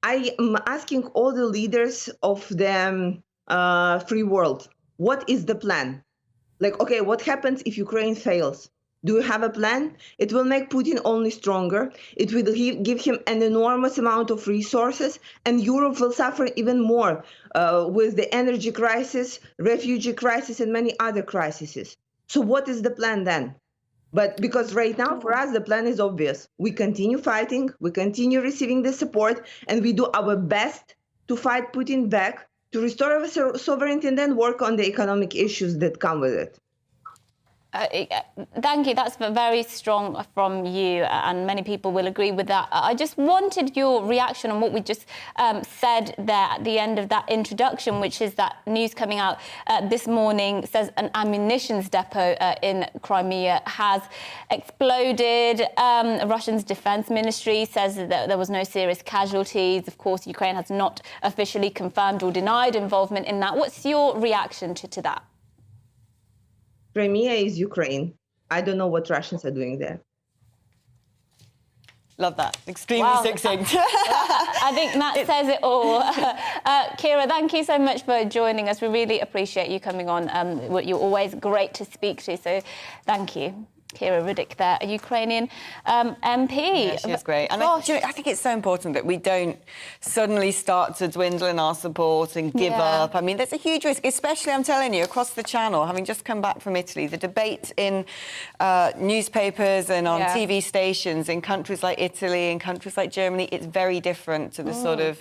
I am asking all the leaders of the free world, what is the plan? Okay, what happens if Ukraine fails? Do you have a plan? It will make Putin only stronger. It will give him an enormous amount of resources, and Europe will suffer even more with the energy crisis, refugee crisis, and many other crises. So what is the plan then? But because right now, for us, the plan is obvious. We continue fighting, we continue receiving the support, and we do our best to fight Putin back to restore our sovereignty and then work on the economic issues that come with it. Thank you. That's very strong from you, and many people will agree with that. I just wanted your reaction on what we just said there at the end of that introduction, which is that news coming out this morning says an ammunitions depot in Crimea has exploded. Russia's defense ministry says that there was no serious casualties. Of course, Ukraine has not officially confirmed or denied involvement in that. What's your reaction to that? Crimea is Ukraine. I don't know what Russians are doing there. Love that. Extremely succinct. I think that says it all. Kira, thank you so much for joining us. We really appreciate you coming on. You're always great to speak to, so thank you. Kira Riddick there, a Ukrainian MP. Yeah, she is great. And I think it's so important that we don't suddenly start to dwindle in our support and give up. I mean, there's a huge risk, especially, I'm telling you, across the channel, having just come back from Italy, the debate in newspapers and on TV stations in countries like Italy and countries like Germany, it's very different to the sort of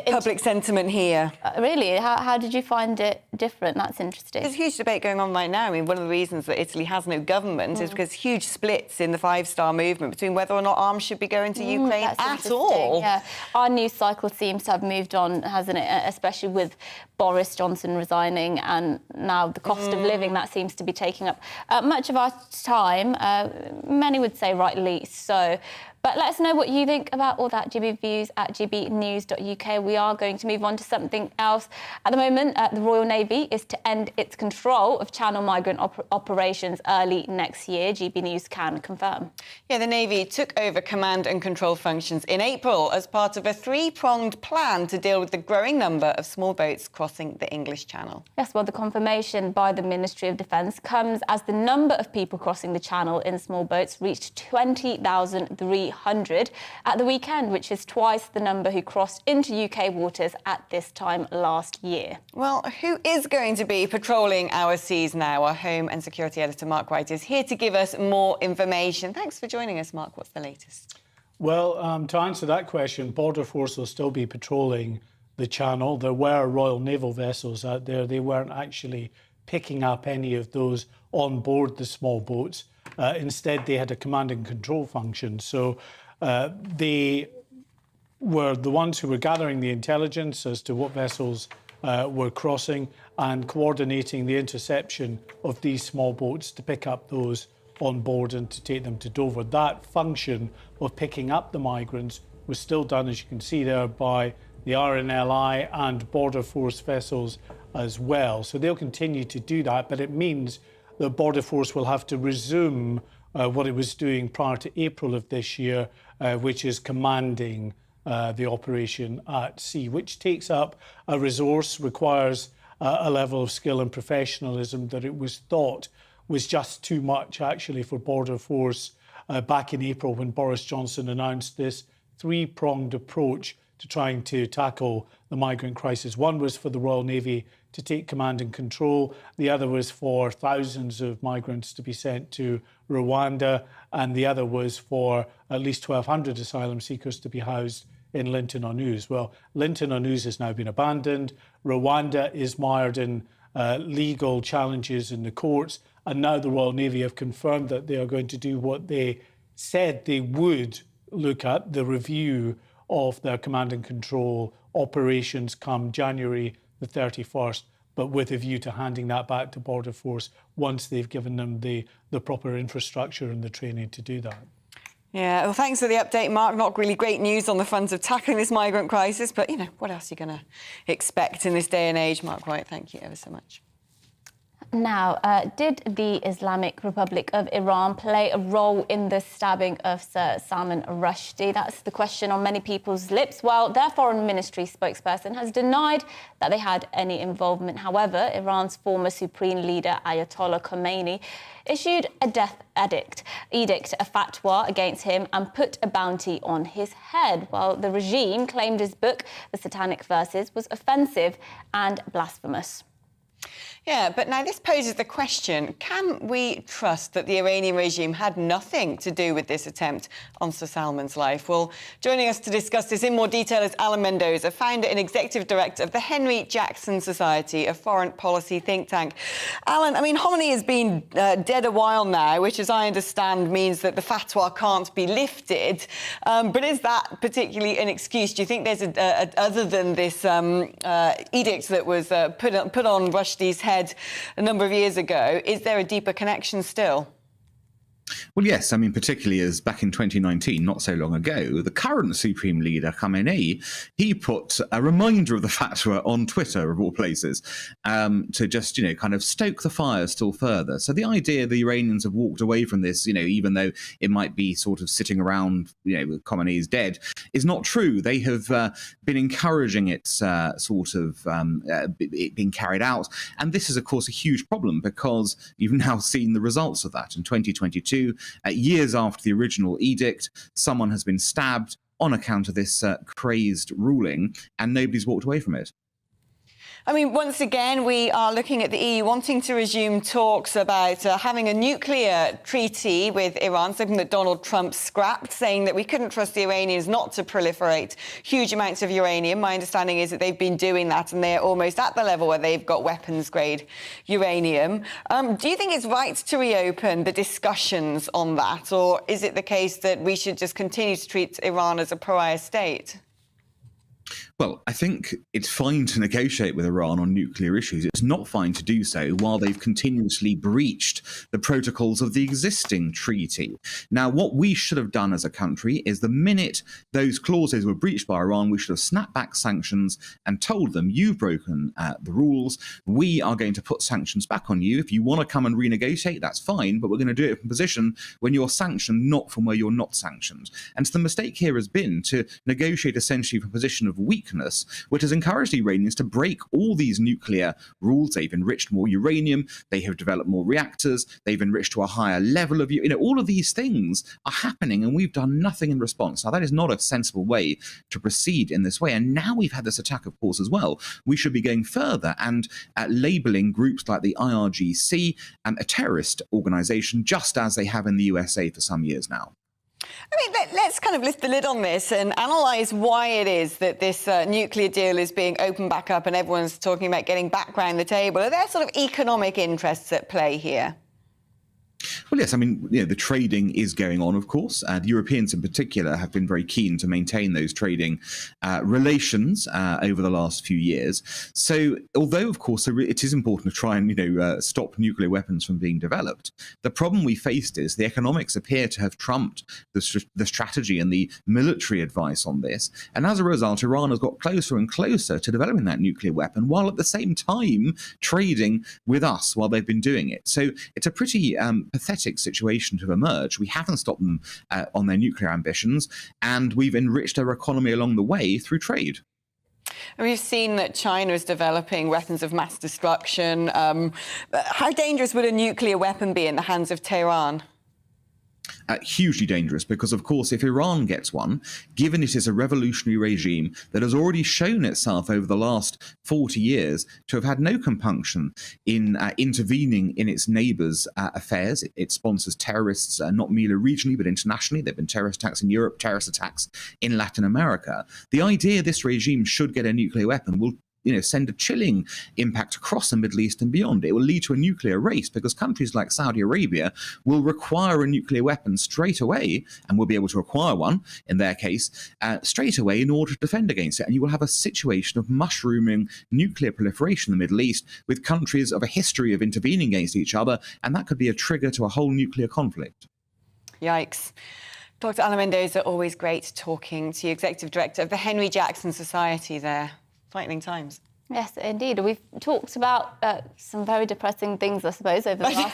public sentiment here. Really? How did you find it different? That's interesting. There's a huge debate going on right now. I mean, one of the reasons that Italy has no government is because huge splits in the five-star movement between whether or not arms should be going to Ukraine at all. Yeah. Our news cycle seems to have moved on, hasn't it? Especially with Boris Johnson resigning and now the cost of living, that seems to be taking up much of our time. Many would say rightly so. But let us know what you think about all that. GBviews at gbnews.uk. We are going to move on to something else. At the moment, the Royal Navy is to end its control of Channel migrant operations early next year. GB News can confirm. Yeah, the Navy took over command and control functions in April as part of a three-pronged plan to deal with the growing number of small boats crossing the English Channel. Yes, well, the confirmation by the Ministry of Defence comes as the number of people crossing the Channel in small boats reached 20,300 at the weekend, which is twice the number who crossed into UK waters at this time last year. Well, who is going to be patrolling our seas now? Our Home and Security Editor, Mcwherter, is here to give us more information. Thanks for joining us, Mark. What's the latest? Well, to answer that question, Border Force will still be patrolling the Channel. There were Royal Naval vessels out there. They weren't actually picking up any of those on board the small boats. Instead, they had a command and control function. So they were the ones who were gathering the intelligence as to what vessels were crossing and coordinating the interception of these small boats to pick up those on board and to take them to Dover. That function of picking up the migrants was still done, as you can see there, by the RNLI and Border Force vessels as well. So they'll continue to do that, but it means the Border Force will have to resume what it was doing prior to April of this year, which is commanding the operation at sea, which takes up a resource, requires a level of skill and professionalism that it was thought was just too much, actually, for Border Force back in April when Boris Johnson announced this three-pronged approach to trying to tackle the migrant crisis. One was for the Royal Navy to take command and control. The other was for thousands of migrants to be sent to Rwanda. And the other was for at least 1,200 asylum seekers to be housed in Linton-on-Ouse. Well, Linton-on-Ouse has now been abandoned. Rwanda is mired in legal challenges in the courts. And now the Royal Navy have confirmed that they are going to do what they said they would look at, the review of their command and control operations come January the 31st, but with a view to handing that back to Border Force once they've given them the proper infrastructure and the training to do that. Yeah, well, thanks for the update, Mark. Not really great news on the front of tackling this migrant crisis, but, you know, what else are you going to expect in this day and age? Mark White, thank you ever so much. Now, did the Islamic Republic of Iran play a role in the stabbing of Sir Salman Rushdie? That's the question on many people's lips. Well, their foreign ministry spokesperson has denied that they had any involvement. However, Iran's former supreme leader, Ayatollah Khomeini, issued a death edict, a fatwa against him and put a bounty on his head, while the regime claimed his book, The Satanic Verses, was offensive and blasphemous. Yeah, but now this poses the question, can we trust that the Iranian regime had nothing to do with this attempt on Sir Salman's life? Well, joining us to discuss this in more detail is Alan Mendoza, founder and executive director of the Henry Jackson Society, a foreign policy think tank. Alan, I mean, Khomeini has been dead a while now, which, as I understand, means that the fatwa can't be lifted. But is that particularly an excuse? Do you think there's other than this edict that was put on Rushdie's head a number of years ago, is there a deeper connection still? Well, yes. I mean, particularly as back in 2019, not so long ago, the current Supreme Leader, Khamenei, he put a reminder of the fatwa on Twitter, of all places, to just, kind of stoke the fire still further. So the idea the Iranians have walked away from this, even though it might be sort of sitting around, Khamenei is dead, is not true. They have been encouraging it it being carried out. And this is, of course, a huge problem because you've now seen the results of that. In 2022, years after the original edict, someone has been stabbed on account of this crazed ruling, and nobody's walked away from it. I mean, once again, we are looking at the EU wanting to resume talks about having a nuclear treaty with Iran, something that Donald Trump scrapped, saying that we couldn't trust the Iranians not to proliferate huge amounts of uranium. My understanding is that they've been doing that and they're almost at the level where they've got weapons-grade uranium. Do you think it's right to reopen the discussions on that, or is it the case that we should just continue to treat Iran as a pariah state? Well, I think it's fine to negotiate with Iran on nuclear issues. It's not fine to do so while they've continuously breached the protocols of the existing treaty. Now, what we should have done as a country is the minute those clauses were breached by Iran, we should have snapped back sanctions and told them, you've broken the rules. We are going to put sanctions back on you. If you want to come and renegotiate, that's fine, but we're going to do it from a position when you're sanctioned, not from where you're not sanctioned. And so the mistake here has been to negotiate essentially from a position of weakness, which has encouraged the Iranians to break all these nuclear rules. They've enriched more uranium, they have developed more reactors, they've enriched to a higher level of, all of these things are happening and we've done nothing in response. Now, that is not a sensible way to proceed in this way. And now we've had this attack, of course, as well. We should be going further and labelling groups like the IRGC a terrorist organization, just as they have in the USA for some years now. I mean, let's kind of lift the lid on this and analyse why it is that this nuclear deal is being opened back up and everyone's talking about getting back round the table. Are there sort of economic interests at play here? Well, yes, I mean, the trading is going on, of course. The Europeans in particular have been very keen to maintain those trading relations over the last few years. So although, of course, it is important to try and, stop nuclear weapons from being developed, the problem we faced is the economics appear to have trumped the strategy and the military advice on this. And as a result, Iran has got closer and closer to developing that nuclear weapon, while at the same time trading with us while they've been doing it. So it's a pretty pathetic situation to emerge. We haven't stopped them on their nuclear ambitions, and we've enriched their economy along the way through trade. We've seen that China is developing weapons of mass destruction. How dangerous would a nuclear weapon be in the hands of Tehran? Hugely dangerous, because, of course, if Iran gets one, given it is a revolutionary regime that has already shown itself over the last 40 years to have had no compunction in intervening in its neighbours' affairs. It sponsors terrorists, not merely regionally, but internationally. There have been terrorist attacks in Europe, terrorist attacks in Latin America. The idea this regime should get a nuclear weapon will send a chilling impact across the Middle East and beyond. It will lead to a nuclear race because countries like Saudi Arabia will require a nuclear weapon straight away, and will be able to acquire one, in their case, straight away in order to defend against it. And you will have a situation of mushrooming nuclear proliferation in the Middle East with countries of a history of intervening against each other, and that could be a trigger to a whole nuclear conflict. Yikes. Dr. Alan Mendoza, always great talking to you, Executive Director of the Henry Jackson Society there. Frightening times. Yes, indeed. We've talked about some very depressing things, I suppose, over the last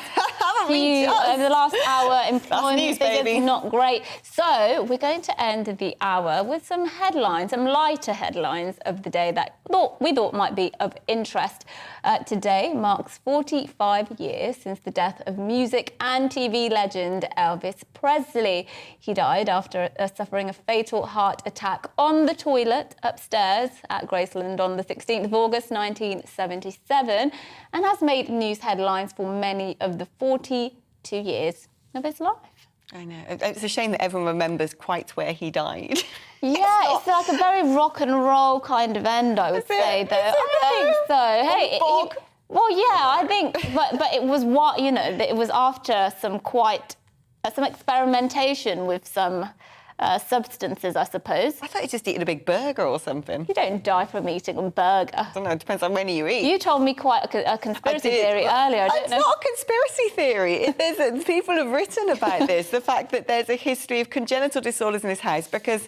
few over the last hour. Employment news, figures baby. not great. So we're going to end the hour with some headlines, some lighter headlines of the day that we thought might be of interest. Today marks 45 years since the death of music and TV legend Elvis Presley. He died after suffering a fatal heart attack on the toilet upstairs at Graceland on the 16th of August 1977, and has made news headlines for many of the 42 years of his life. I know. It's a shame that everyone remembers quite where he died. Yeah, it's like a very rock and roll kind of end, I would say, though. I think so. Hey, well, yeah, I think, but it was what, you know, it was after some some experimentation with some substances, I suppose. I thought you just eaten a big burger or something. You don't die from eating a burger. I don't know, it depends on when you eat. You told me quite a conspiracy theory earlier. It's not a conspiracy theory. People have written about this, the fact that there's a history of congenital disorders in his house because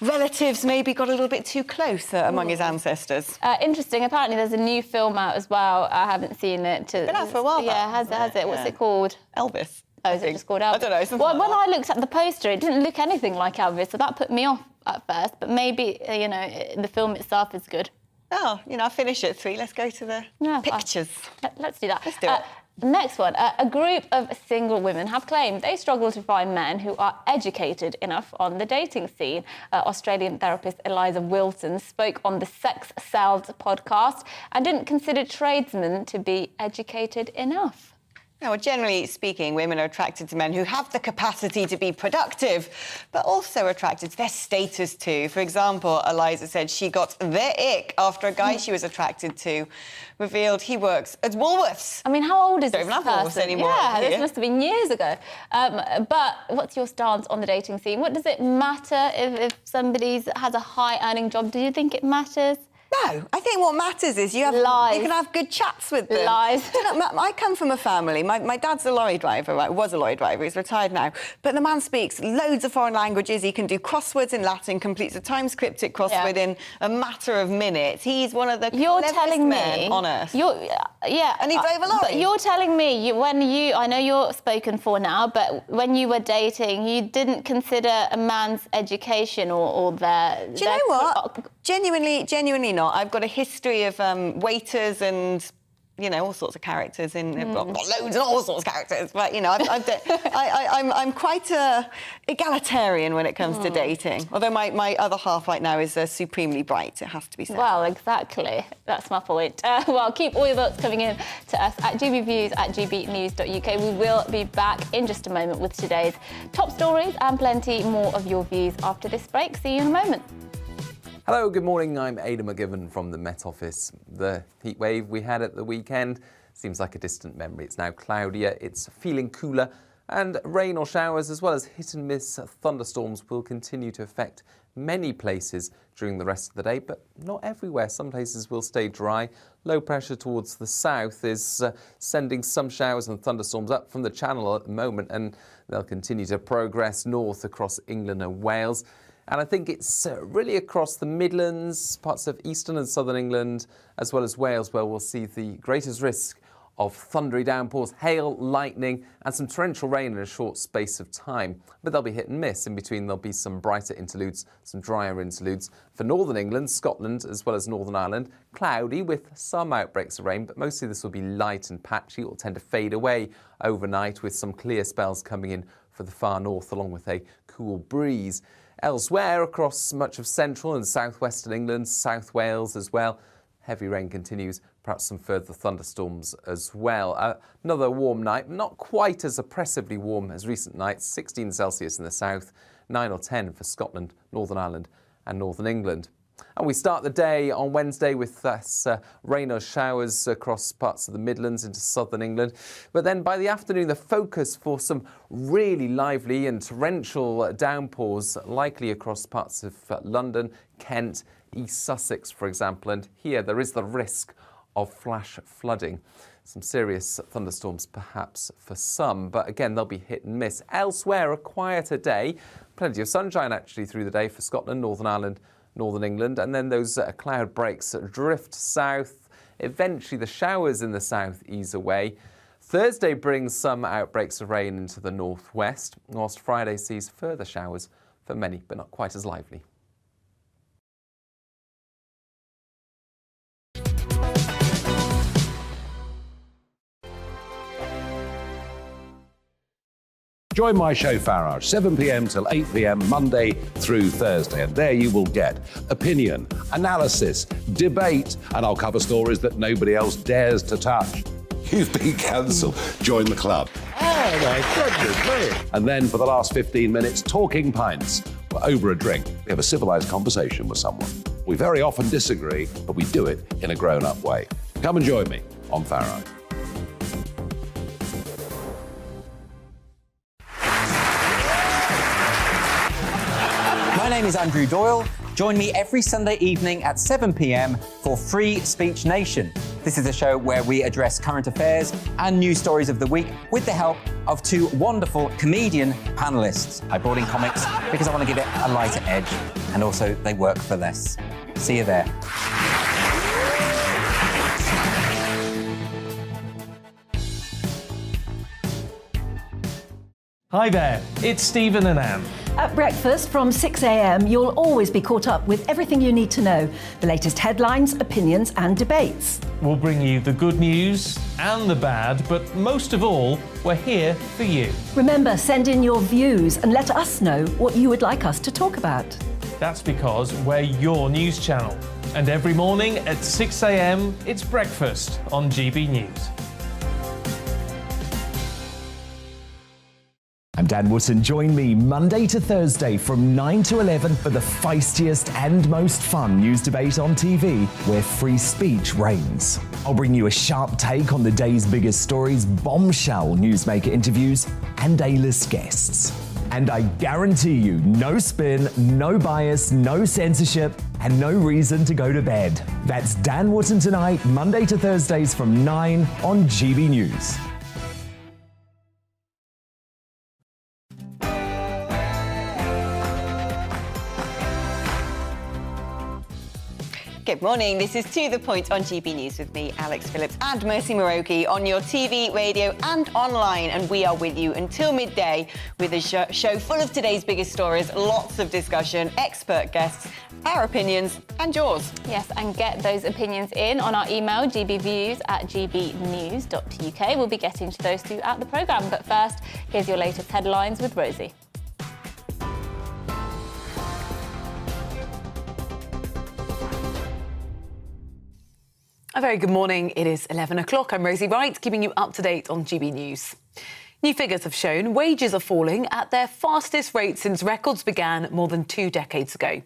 relatives maybe got a little bit too close among his ancestors. Interesting. Apparently there's a new film out as well. I haven't seen it. Been out for a while. Yeah, has it? What's it called? Elvis. Oh, is it just called Elvis? I don't know. Well, when I looked at the poster, it didn't look anything like Elvis, so that put me off at first. But maybe, you know, the film itself is good. Oh, you know, I'll finish at 3. Let's go to the pictures. Let's do that. Let's do it. Next one. A group of single women have claimed they struggle to find men who are educated enough on the dating scene. Australian therapist Eliza Wilson spoke on the Sex Sells podcast and didn't consider tradesmen to be educated enough. Now, well, generally speaking, women are attracted to men who have the capacity to be productive, but also attracted to their status too. For example, Eliza said she got the ick after a guy she was attracted to revealed he works at Woolworths. I mean, how old is this Don't even have Woolworths person? anymore. Yeah, this must have been years ago. But what's your stance on the dating scene? What does it matter if somebody has a high-earning job? Do you think it matters? No, I think what matters is you can have good chats with them. Lies. You know, I come from a family. My dad's a lorry driver, right? Was a lorry driver. He's retired now. But the man speaks loads of foreign languages. He can do crosswords in Latin, completes a Times cryptic crossword in a matter of minutes. He's one of the cleverest men on earth. And he drove a lorry. But you're telling me, I know you're spoken for now, but when you were dating, you didn't consider a man's education or their... Do you know what? Genuinely not. I've got a history of waiters and, you know, all sorts of characters in not loads and all sorts of characters, but you know, I'm quite egalitarian when it comes to dating. Although my other half right now is supremely bright, it has to be said. Well, exactly. That's my point. Well, keep all your votes coming in to us at GBViews at GBnews.uk. We will be back in just a moment with today's top stories and plenty more of your views after this break. See you in a moment. Hello, good morning. I'm Aidan McGivern from the Met Office. The heat wave we had at the weekend seems like a distant memory. It's now cloudier, it's feeling cooler, and rain or showers as well as hit and miss thunderstorms will continue to affect many places during the rest of the day, but not everywhere. Some places will stay dry. Low pressure towards the south is sending some showers and thunderstorms up from the Channel at the moment, and they'll continue to progress north across England and Wales. And I think it's really across the Midlands, parts of eastern and southern England, as well as Wales, where we'll see the greatest risk of thundery downpours, hail, lightning, and some torrential rain in a short space of time. But they'll be hit and miss. In between, there'll be some brighter interludes, some drier interludes. For northern England, Scotland, as well as Northern Ireland, cloudy with some outbreaks of rain, but mostly this will be light and patchy. It will tend to fade away overnight with some clear spells coming in for the far north, along with a cool breeze. Elsewhere, across much of central and southwestern England, South Wales as well, heavy rain continues, perhaps some further thunderstorms as well. Another warm night, not quite as oppressively warm as recent nights, 16 Celsius in the south, 9 or 10 for Scotland, Northern Ireland and Northern England. And we start the day on Wednesday with rain or showers across parts of the Midlands into southern England. But then by the afternoon, the focus for some really lively and torrential downpours likely across parts of London, Kent, East Sussex, for example. And here there is the risk of flash flooding. Some serious thunderstorms perhaps for some, but again, they'll be hit and miss. Elsewhere, a quieter day. Plenty of sunshine actually through the day for Scotland, Northern Ireland, Northern England, and then those cloud breaks drift south. Eventually the showers in the south ease away. Thursday brings some outbreaks of rain into the northwest, whilst Friday sees further showers for many, but not quite as lively. Join my show Farage, 7 p.m. till 8 p.m. Monday through Thursday. And there you will get opinion, analysis, debate, and I'll cover stories that nobody else dares to touch. You've been cancelled. Join the club. Oh my goodness me. And then for the last 15 minutes, talking pints. We're over a drink. We have a civilised conversation with someone. We very often disagree, but we do it in a grown-up way. Come and join me on Farage. My name is Andrew Doyle. Join me every Sunday evening at 7 p.m. for Free Speech Nation. This is a show where we address current affairs and news stories of the week with the help of two wonderful comedian panellists. I brought in comics because I want to give it a lighter edge, and also they work for less. See you there. Hi there, it's Stephen and Anne. At breakfast from 6 a.m, you'll always be caught up with everything you need to know, the latest headlines, opinions and debates. We'll bring you the good news and the bad, but most of all, we're here for you. Remember, send in your views and let us know what you would like us to talk about. That's because we're your news channel. And every morning at 6 a.m, it's breakfast on GB News. I'm Dan Wootton. Join me Monday to Thursday from 9 to 11 for the feistiest and most fun news debate on TV, where free speech reigns. I'll bring you a sharp take on the day's biggest stories, bombshell newsmaker interviews, and A-list guests. And I guarantee you, no spin, no bias, no censorship, and no reason to go to bed. That's Dan Wootton Tonight, Monday to Thursdays from 9 on GB News. Good morning. This is To The Point on GB News with me, Alex Phillips, and Mercy Moroki on your TV, radio and online. And we are with you until midday with a show full of today's biggest stories, lots of discussion, expert guests, our opinions and yours. Yes, and get those opinions in on our email, gbviews@gbnews.uk. We'll be getting to those throughout the programme. But first, here's your latest headlines with Rosie. A very good morning. It is 11 o'clock. I'm Rosie Wright, keeping you up to date on GB News. New figures have shown wages are falling at their fastest rate since records began more than 2 decades ago.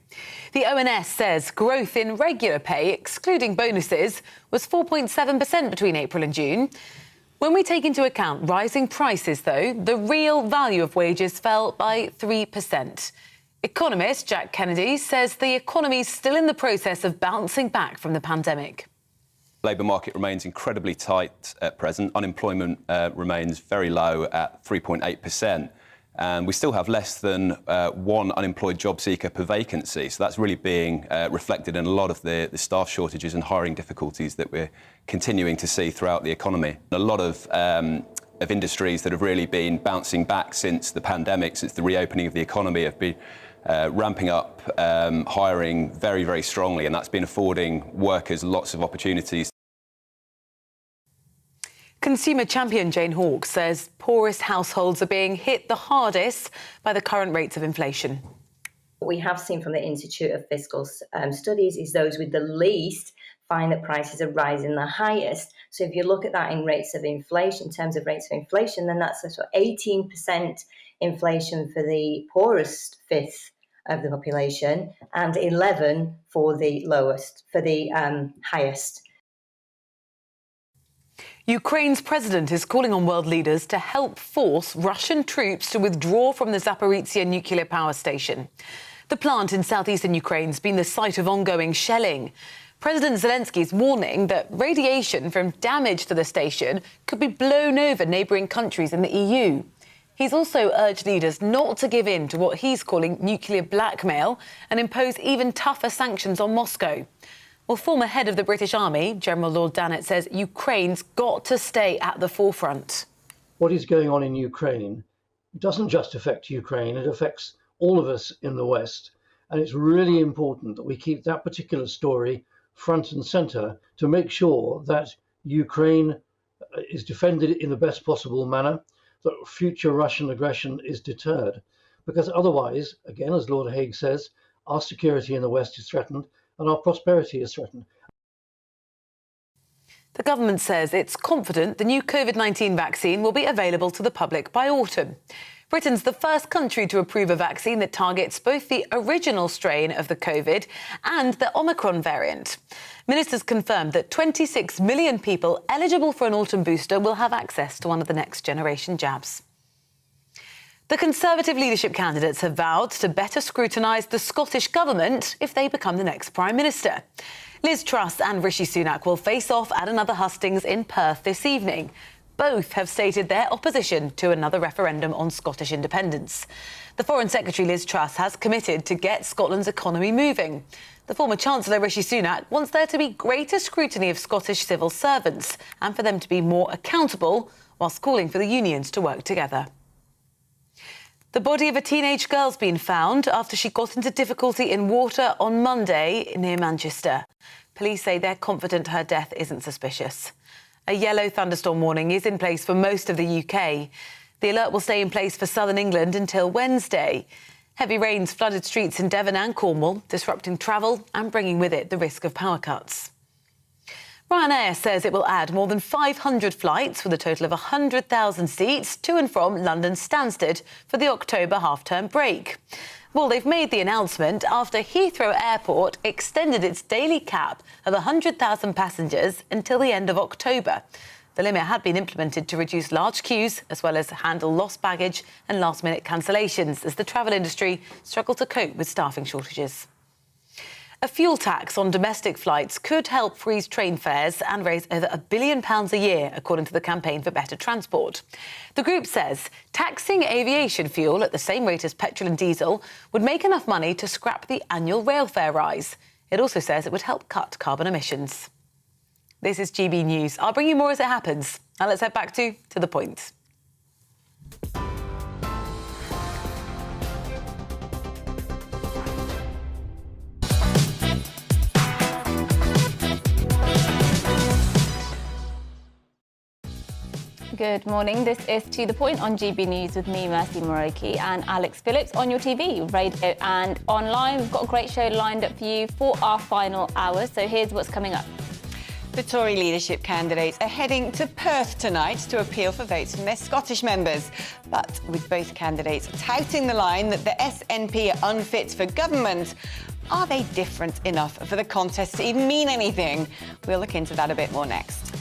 The ONS says growth in regular pay, excluding bonuses, was 4.7% between April and June. When we take into account rising prices, though, the real value of wages fell by 3%. Economist Jack Kennedy says the economy is still in the process of bouncing back from the pandemic. Labour market remains incredibly tight at present. Unemployment remains very low at 3.8%. And we still have less than one unemployed job seeker per vacancy. So that's really being reflected in a lot of the staff shortages and hiring difficulties that we're continuing to see throughout the economy. A lot of industries that have really been bouncing back since the pandemic, since the reopening of the economy, have been ramping up hiring very, very strongly, and that's been affording workers lots of opportunities. Consumer champion Jane Hawkes says poorest households are being hit the hardest by the current rates of inflation. What we have seen from the Institute of Fiscal Studies is those with the least find that prices are rising the highest. So if you look at that in rates of inflation, in terms of rates of inflation, then that's a sort of 18% inflation for the poorest fifth of the population and 11 for the lowest, for the highest. Ukraine's president is calling on world leaders to help force Russian troops to withdraw from the Zaporizhzhia nuclear power station. The plant in southeastern Ukraine has been the site of ongoing shelling. President Zelensky is warning that radiation from damage to the station could be blown over neighbouring countries in the EU. He's also urged leaders not to give in to what he's calling nuclear blackmail and impose even tougher sanctions on Moscow. Well, former head of the British Army, General Lord Dannatt, says Ukraine's got to stay at the forefront. What is going on in Ukraine doesn't just affect Ukraine, it affects all of us in the West. And it's really important that we keep that particular story front and center to make sure that Ukraine is defended in the best possible manner, that future Russian aggression is deterred. Because otherwise, again, as Lord Haig says, our security in the West is threatened and our prosperity is threatened. The government says it's confident the new COVID-19 vaccine will be available to the public by autumn. Britain's the first country to approve a vaccine that targets both the original strain of the COVID and the Omicron variant. Ministers confirmed that 26 million people eligible for an autumn booster will have access to one of the next generation jabs. The Conservative leadership candidates have vowed to better scrutinise the Scottish Government if they become the next Prime Minister. Liz Truss and Rishi Sunak will face off at another hustings in Perth this evening. Both have stated their opposition to another referendum on Scottish independence. The Foreign Secretary Liz Truss has committed to get Scotland's economy moving. The former Chancellor Rishi Sunak wants there to be greater scrutiny of Scottish civil servants and for them to be more accountable, whilst calling for the unions to work together. The body of a teenage girl's been found after she got into difficulty in water on Monday near Manchester. Police say they're confident her death isn't suspicious. A yellow thunderstorm warning is in place for most of the UK. The alert will stay in place for southern England until Wednesday. Heavy rains flooded streets in Devon and Cornwall, disrupting travel and bringing with it the risk of power cuts. Ryanair says it will add more than 500 flights with a total of 100,000 seats to and from London Stansted for the October half-term break. Well, they've made the announcement after Heathrow Airport extended its daily cap of 100,000 passengers until the end of October. The limit had been implemented to reduce large queues as well as handle lost baggage and last-minute cancellations as the travel industry struggled to cope with staffing shortages. A fuel tax on domestic flights could help freeze train fares and raise over £1 billion a year, according to the Campaign for Better Transport. The group says taxing aviation fuel at the same rate as petrol and diesel would make enough money to scrap the annual rail fare rise. It also says it would help cut carbon emissions. This is GB News. I'll bring you more as it happens. Now let's head back to the point. Good morning. This is To The Point on GB News with me, Mercy Moroki, and Alex Phillips on your TV, radio and online. We've got a great show lined up for you for our final hour. So here's what's coming up. The Tory leadership candidates are heading to Perth tonight to appeal for votes from their Scottish members. But with both candidates touting the line that the SNP are unfit for government, are they different enough for the contest to even mean anything? We'll look into that a bit more next.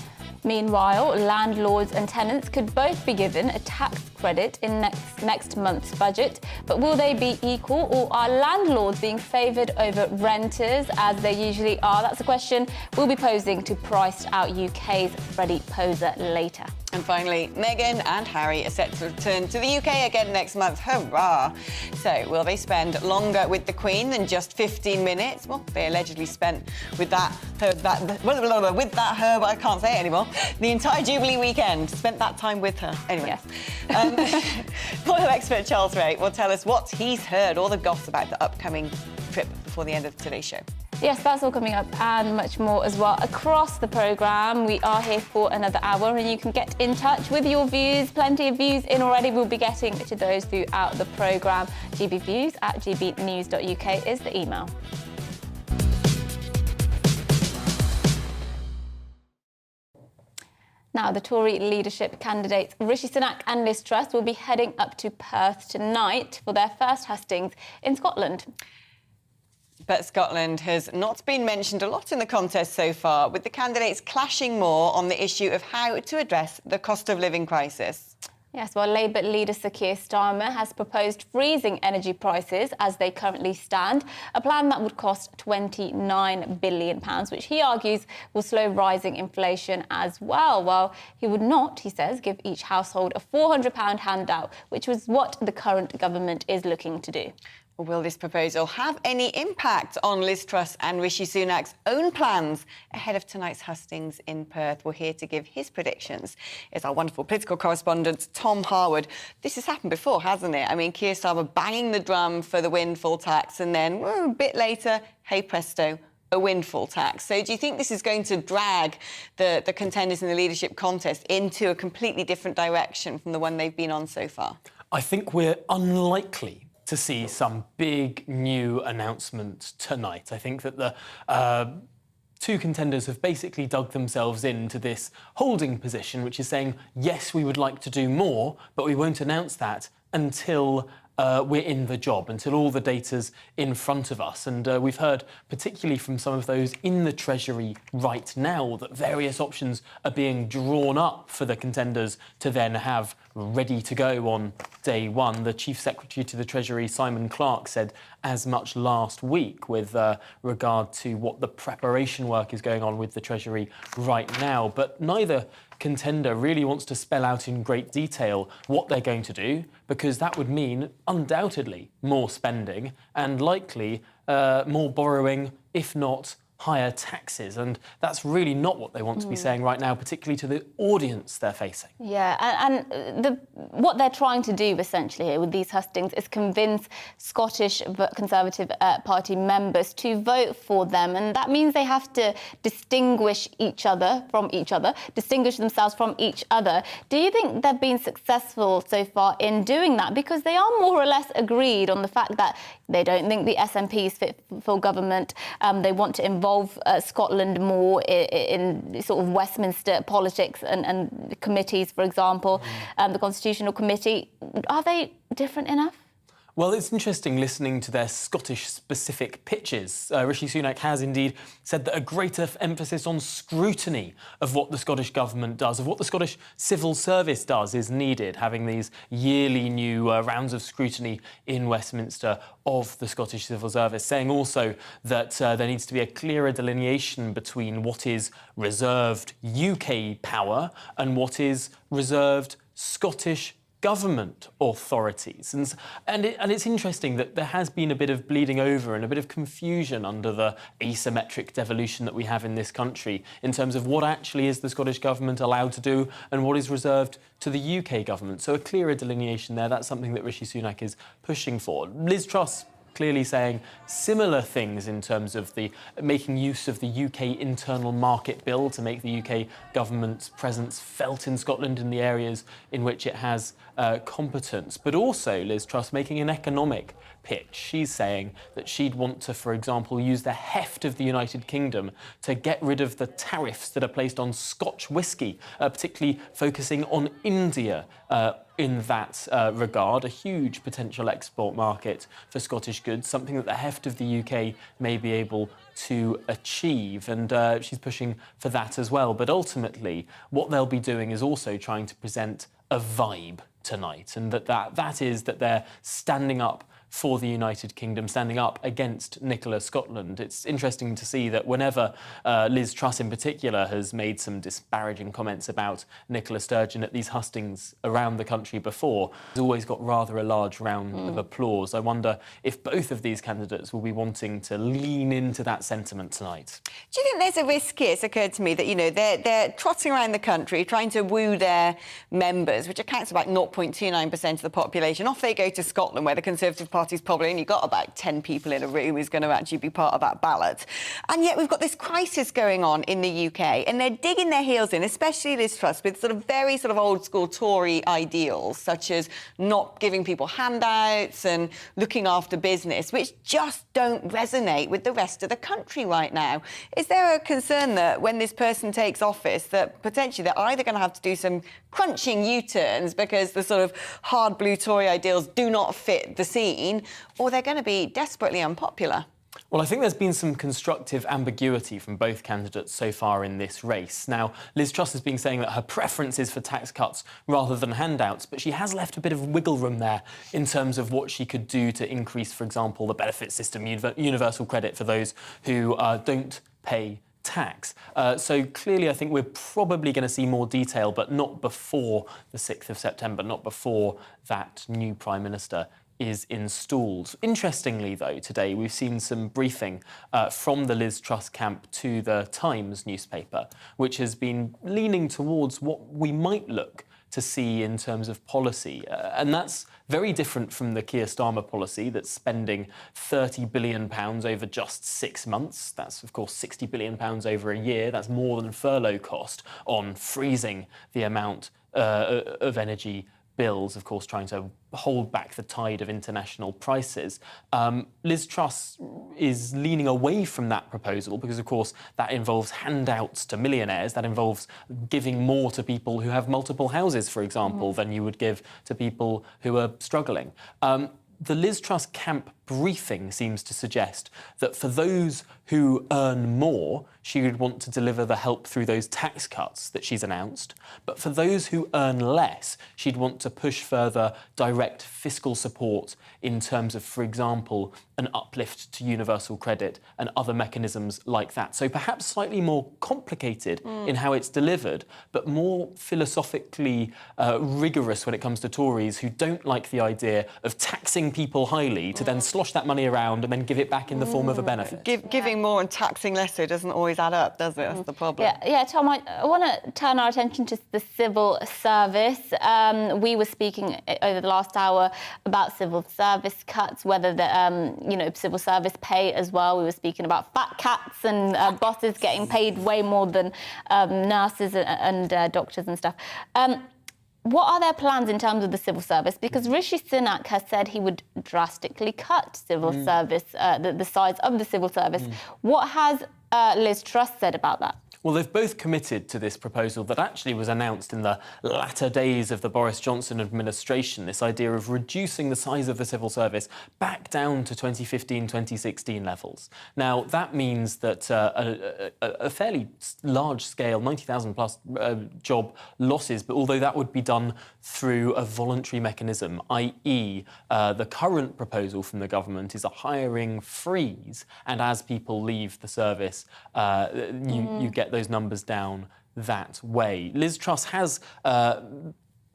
Meanwhile, landlords and tenants could both be given a tax credit in next month's budget. But will they be equal, or are landlords being favoured over renters, as they usually are? That's a question we'll be posing to Priced Out UK's Freddie Poser later. And finally, Meghan and Harry are set to return to the UK again next month. Hurrah! So, will they spend longer with the Queen than just 15 minutes? Well, they allegedly spent with that herb, I can't say it anymore, the entire Jubilee weekend. Spent that time with her. Anyway. Yes. Royal expert Charles Ray will tell us what he's heard, all the goss about the upcoming trip before the end of today's show. Yes, that's all coming up and much more as well across the programme. We are here for another hour and you can get in touch with your views. Plenty of views in already. We'll be getting to those throughout the programme. gbviews@gbnews.uk is the email. Now, the Tory leadership candidates Rishi Sunak and Liz Truss will be heading up to Perth tonight for their first hustings in Scotland. But Scotland has not been mentioned a lot in the contest so far, with the candidates clashing more on the issue of how to address the cost of living crisis. Yes, well, Labour leader Sir Keir Starmer has proposed freezing energy prices as they currently stand, a plan that would cost £29 billion, which he argues will slow rising inflation as well. While he would not, he says, give each household a £400 handout, which was what the current government is looking to do. Well, will this proposal have any impact on Liz Truss and Rishi Sunak's own plans ahead of tonight's hustings in Perth? Well, here to give his predictions is our wonderful political correspondent, Tom Harwood. This has happened before, hasn't it? I mean, Keir Starmer banging the drum for the windfall tax and then, well, a bit later, hey presto, a windfall tax. So do you think this is going to drag the contenders in the leadership contest into a completely different direction from the one they've been on so far? I think we're unlikely to see some big new announcement tonight. I think that the two contenders have basically dug themselves into this holding position, which is saying, yes, we would like to do more, but we won't announce that until we're in the job, until all the data's in front of us. And we've heard, particularly from some of those in the Treasury right now, that various options are being drawn up for the contenders to then have ready to go on day one. The Chief Secretary to the Treasury, Simon Clarke, said as much last week with regard to what the preparation work is going on with the Treasury right now. But neither contender really wants to spell out in great detail what they're going to do, because that would mean undoubtedly more spending and likely more borrowing, if not higher taxes. And that's really not what they want to be saying right now, particularly to the audience they're facing. Yeah, and what they're trying to do essentially here with these hustings is convince Scottish Conservative Party members to vote for them. And that means they have to distinguish themselves from each other. Do you think they've been successful so far in doing that? Because they are more or less agreed on the fact that they don't think the SNP is fit for government. They want to involve Scotland more in sort of Westminster politics and committees, for example, the Constitutional Committee. Are they different enough? Well, it's interesting listening to their Scottish-specific pitches. Rishi Sunak has indeed said that a greater emphasis on scrutiny of what the Scottish Government does, of what the Scottish Civil Service does, is needed, having these yearly new rounds of scrutiny in Westminster of the Scottish Civil Service, saying also that there needs to be a clearer delineation between what is reserved UK power and what is reserved Scottish government authorities. And it's interesting that there has been a bit of bleeding over and a bit of confusion under the asymmetric devolution that we have in this country in terms of what actually is the Scottish Government allowed to do and what is reserved to the UK Government. So a clearer delineation there, that's something that Rishi Sunak is pushing for. Liz Truss clearly saying similar things in terms of the making use of the UK internal market bill to make the UK government's presence felt in Scotland in the areas in which it has competence. But also Liz Truss making an economic pitch. She's saying that she'd want to, for example, use the heft of the United Kingdom to get rid of the tariffs that are placed on Scotch whisky, particularly focusing on India in that regard, a huge potential export market for Scottish goods, something that the heft of the UK may be able to achieve. And she's pushing for that as well. But ultimately, what they'll be doing is also trying to present a vibe tonight, and that is that they're standing up for the United Kingdom, standing up against Nicola Scotland. It's interesting to see that whenever Liz Truss in particular has made some disparaging comments about Nicola Sturgeon at these hustings around the country before, it's always got rather a large round of applause. I wonder if both of these candidates will be wanting to lean into that sentiment tonight. Do you think there's a risk here? It's occurred to me that, you know, they're trotting around the country trying to woo their members, which accounts for about 0.29% of the population. Off they go to Scotland, where the Conservative Party's probably only got about 10 people in a room who's going to actually be part of that ballot. And yet we've got this crisis going on in the UK, and they're digging their heels in, especially Liz Truss, with sort of very sort of old-school Tory ideals, such as not giving people handouts and looking after business, which just don't resonate with the rest of the country right now. Is there a concern that when this person takes office, that potentially they're either going to have to do some crunching U-turns because the sort of hard blue Tory ideals do not fit the scene, or they're going to be desperately unpopular? Well, I think there's been some constructive ambiguity from both candidates so far in this race. Now, Liz Truss has been saying that her preference is for tax cuts rather than handouts, but she has left a bit of wiggle room there in terms of what she could do to increase, for example, the benefit system, universal credit for those who don't pay tax. So clearly I think we're probably going to see more detail, but not before the 6th of September, not before that new Prime Minister is installed. Interestingly, though, today we've seen some briefing from the Liz Truss camp to the Times newspaper, which has been leaning towards what we might look to see in terms of policy. And that's very different from the Keir Starmer policy that's spending £30 billion over just 6 months. That's, of course, £60 billion over a year. That's more than furlough cost on freezing the amount of energy bills, of course, trying to hold back the tide of international prices. Liz Truss is leaning away from that proposal because, of course, that involves handouts to millionaires. That involves giving more to people who have multiple houses, for example, than you would give to people who are struggling. The Liz Truss camp briefing seems to suggest that for those who earn more, she would want to deliver the help through those tax cuts that she's announced. But for those who earn less, she'd want to push further direct fiscal support in terms of, for example, an uplift to universal credit and other mechanisms like that. So perhaps slightly more complicated in how it's delivered, but more philosophically rigorous when it comes to Tories who don't like the idea of taxing people highly to then slosh that money around and then give it back in the form of a benefit. Giving more and taxing lesser doesn't always add up, does it? That's the problem. Yeah, Tom, I want to turn our attention to the civil service. We were speaking over the last hour about civil service cuts, whether the civil service pay as well. We were speaking about fat cats and bosses getting paid way more than nurses and doctors and stuff. What are their plans in terms of the civil service? Because Rishi Sunak has said he would drastically cut civil service, the size of the civil service. What has Liz Truss said about that? Well, they've both committed to this proposal that actually was announced in the latter days of the Boris Johnson administration, this idea of reducing the size of the civil service back down to 2015-2016 levels. Now, that means that a fairly large-scale, 90,000 plus job losses, but although that would be done through a voluntary mechanism, i.e. The current proposal from the government is a hiring freeze, and as people leave the service, you get those numbers down that way. Liz Truss has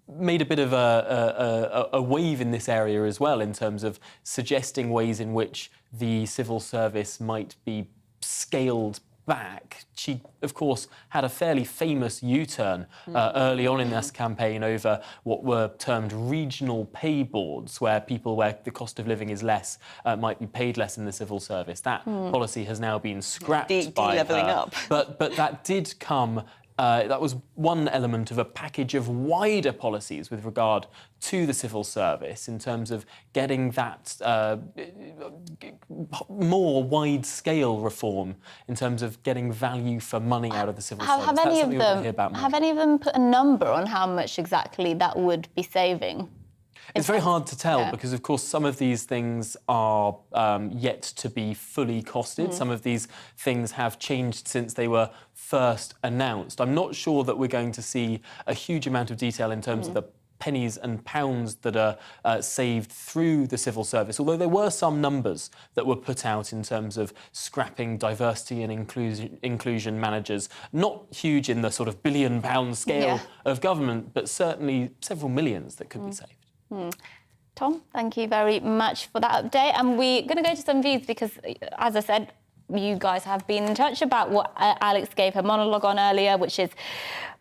made a bit of a wave in this area as well in terms of suggesting ways in which the civil service might be scaled back. She, of course, had a fairly famous U-turn early on in this campaign over what were termed regional pay boards, where people where the cost of living is less might be paid less in the civil service. That policy has now been scrapped by levelling her. up. But that did come. That was one element of a package of wider policies with regard to the civil service in terms of getting that more wide-scale reform in terms of getting value for money out of the civil service. Have any of them put a number on how much exactly that would be saving? It's very hard to tell because, of course, some of these things are yet to be fully costed. Some of these things have changed since they were first announced. I'm not sure that we're going to see a huge amount of detail in terms of the pennies and pounds that are saved through the civil service, although there were some numbers that were put out in terms of scrapping diversity and inclusion managers. Not huge in the sort of £1 billion scale of government, but certainly several millions that could be saved. Tom, thank you very much for that update. And we're going to go to some views because, as I said, you guys have been in touch about what Alex gave her monologue on earlier, which is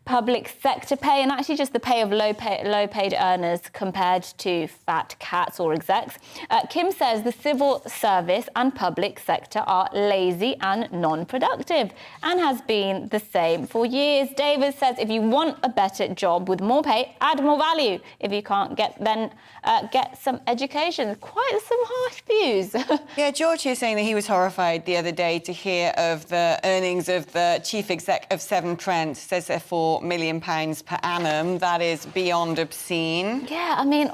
public sector pay and actually just the pay of low-paid earners compared to fat cats or execs. Kim says the civil service and public sector are lazy and non-productive and has been the same for years. David says if you want a better job with more pay, add more value. If you can't get some education. Quite some harsh views. Yeah, George here saying that he was horrified the other day to hear of the earnings of the chief exec of Severn Trent. Says they're £4 million per annum. That is beyond obscene. Yeah, I mean,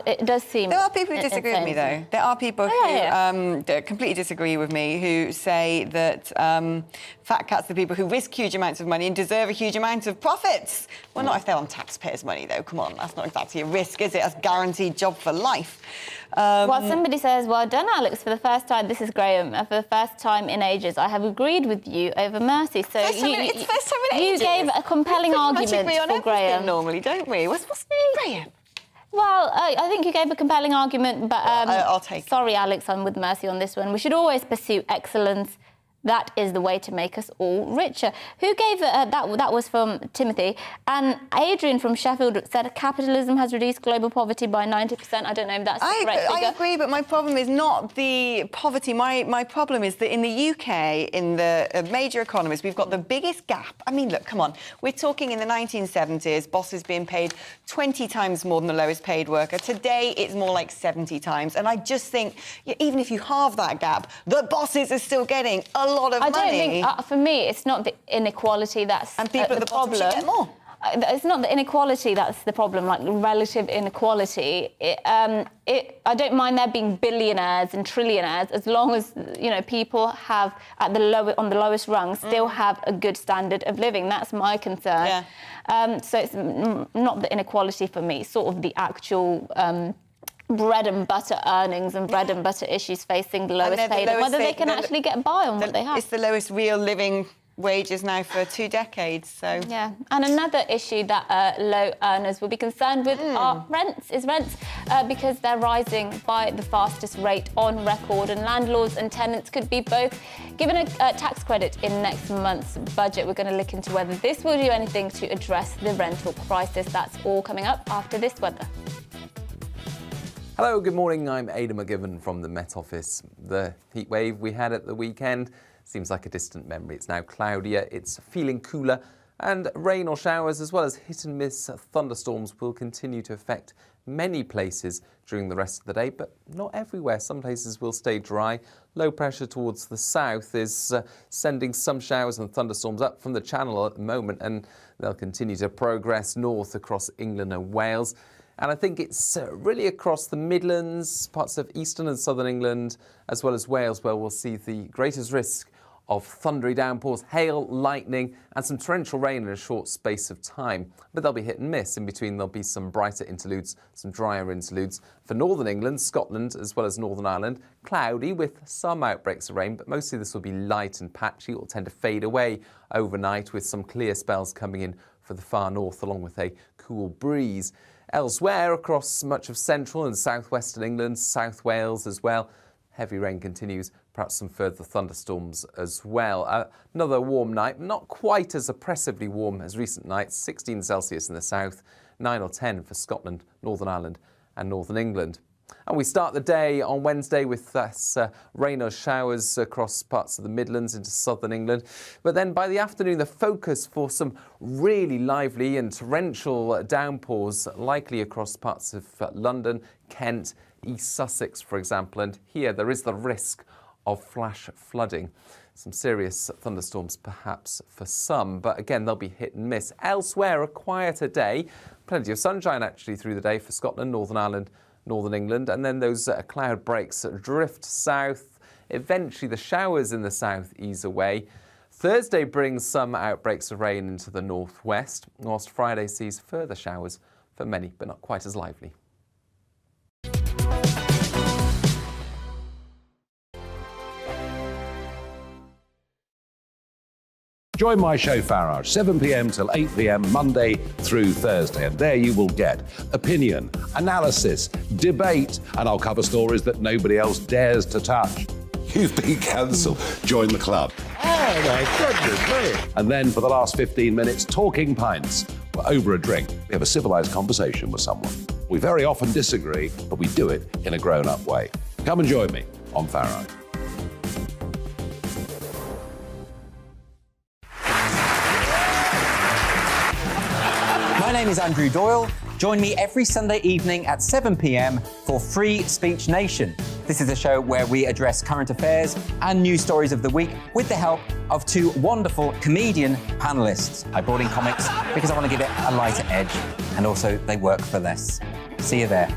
it does seem. There are people who disagree with me, though. There are people who completely disagree with me, who say that fat cats are people who risk huge amounts of money and deserve a huge amount of profits. Well, not if they're on taxpayers' money, though. Come on, that's not exactly a risk, is it? That's a guaranteed job for life. Well, somebody says, well done, Alex, for the first time. This is Graham. For the first time in ages, I have agreed with you over Mercy. So it's first time in ages. You gave a compelling argument agree on for Graham. Normally, don't we? What's Graham? Well, I think you gave a compelling argument, but I'll take it. Sorry, Alex, I'm with Mercy on this one. We should always pursue excellence. That is the way to make us all richer. Who gave that was from Timothy. And Adrian from Sheffield said capitalism has reduced global poverty by 90%. I don't know if that's the correct figure. I agree, but my problem is not the poverty. My problem is that in the UK, in the major economies, we've got the biggest gap. I mean, look, come on. We're talking in the 1970s, bosses being paid 20 times more than the lowest paid worker. Today, it's more like 70 times. And I just think, even if you halve that gap, the bosses are still getting a lot of money. I don't think, for me, it's not the inequality that's and people at the problem. bottom should get more. It's not the inequality that's the problem, like relative inequality. I don't mind there being billionaires and trillionaires as long as people have on the lowest rung still have a good standard of living. That's my concern. Yeah. So it's not the inequality for me, sort of the actual bread and butter earnings and bread and butter issues facing the lowest paid, and whether they can actually get by on what they have. It's the lowest real living wages now for 2 decades. So yeah, and another issue that low earners will be concerned with are rents, because they're rising by the fastest rate on record, and landlords and tenants could be both given a tax credit in next month's budget. We're going to look into whether this will do anything to address the rental crisis. That's all coming up after this weather. Hello, good morning. I'm Aidan McGivern from the Met Office. The heat wave we had at the weekend seems like a distant memory. It's now cloudier, it's feeling cooler, and rain or showers as well as hit and miss thunderstorms will continue to affect many places during the rest of the day, but not everywhere. Some places will stay dry. Low pressure towards the south is sending some showers and thunderstorms up from the Channel at the moment, and they'll continue to progress north across England and Wales. And I think it's really across the Midlands, parts of eastern and southern England, as well as Wales, where we'll see the greatest risk of thundery downpours, hail, lightning, and some torrential rain in a short space of time. But they'll be hit and miss. In between, there'll be some brighter interludes, some drier interludes. For northern England, Scotland, as well as Northern Ireland, cloudy with some outbreaks of rain, but mostly this will be light and patchy. It will tend to fade away overnight with some clear spells coming in for the far north, along with a cool breeze. Elsewhere, across much of central and southwestern England, South Wales as well, heavy rain continues, perhaps some further thunderstorms as well. Another warm night, not quite as oppressively warm as recent nights, 16 Celsius in the south, 9 or 10 for Scotland, Northern Ireland and Northern England. And we start the day on Wednesday with rain or showers across parts of the Midlands into southern England. But then by the afternoon, the focus for some really lively and torrential downpours likely across parts of London, Kent, East Sussex, for example. And here there is the risk of flash flooding. Some serious thunderstorms perhaps for some, but again, they'll be hit and miss. Elsewhere, a quieter day. Plenty of sunshine actually through the day for Scotland, Northern Ireland, Northern England, and then those cloud breaks drift south. Eventually the showers in the south ease away. Thursday brings some outbreaks of rain into the northwest, whilst Friday sees further showers for many, but not quite as lively. Join my show Farage, 7 p.m. till 8 p.m. Monday through Thursday, and there you will get opinion, analysis, debate, and I'll cover stories that nobody else dares to touch. You've been cancelled. Join the club. Oh my goodness me. And then for the last 15 minutes, talking pints. We're over a drink. We have a civilised conversation with someone. We very often disagree, but we do it in a grown-up way. Come and join me on Farage. My name is Andrew Doyle. Join me every Sunday evening at 7 p.m. for Free Speech Nation. This is a show where we address current affairs and news stories of the week with the help of 2 wonderful comedian panellists. I brought in comics because I want to give it a lighter edge, and also they work for less. See you there.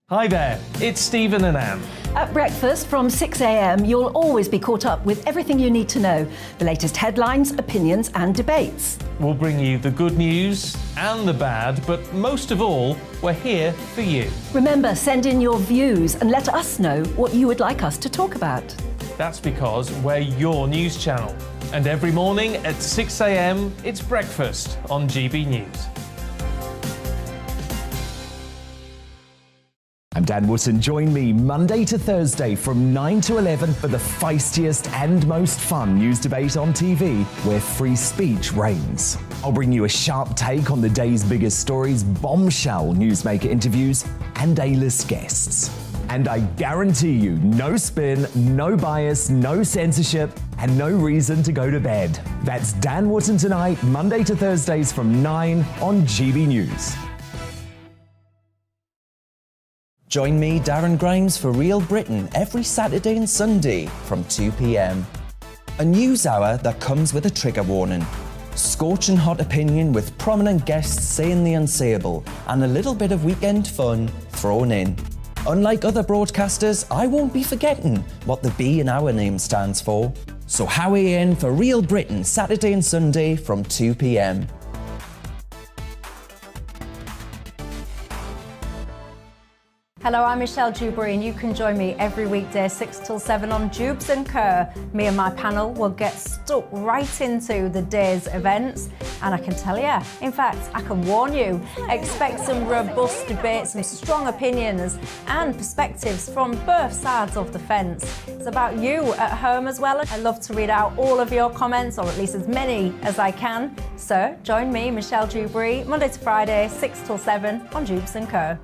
Hi there, it's Stephen and Anne. At breakfast from 6 a.m, you'll always be caught up with everything you need to know, the latest headlines, opinions and debates. We'll bring you the good news and the bad, but most of all, we're here for you. Remember, send in your views and let us know what you would like us to talk about. That's because we're your news channel. And every morning at 6 a.m, it's breakfast on GB News. I'm Dan Wootton. Join me Monday to Thursday from 9 to 11 for the feistiest and most fun news debate on TV, where free speech reigns. I'll bring you a sharp take on the day's biggest stories, bombshell newsmaker interviews, and A-list guests. And I guarantee you, no spin, no bias, no censorship, and no reason to go to bed. That's Dan Wootton Tonight, Monday to Thursdays from 9 on GB News. Join me, Darren Grimes, for Real Britain every Saturday and Sunday from 2 p.m. A news hour that comes with a trigger warning. Scorching hot opinion with prominent guests saying the unsayable, and a little bit of weekend fun thrown in. Unlike other broadcasters, I won't be forgetting what the B in our name stands for. So howie in for Real Britain Saturday and Sunday from 2 p.m. Hello, I'm Michelle Dewberry, and you can join me every weekday 6 till 7 on Jubes and Kerr. Me and my panel will get stuck right into the day's events, and I can tell you, in fact, I can warn you, expect some robust debates, some strong opinions and perspectives from both sides of the fence. It's about you at home as well. I love to read out all of your comments, or at least as many as I can. So join me, Michelle Dewberry, Monday to Friday, 6 till 7 on Jubes and Kerr.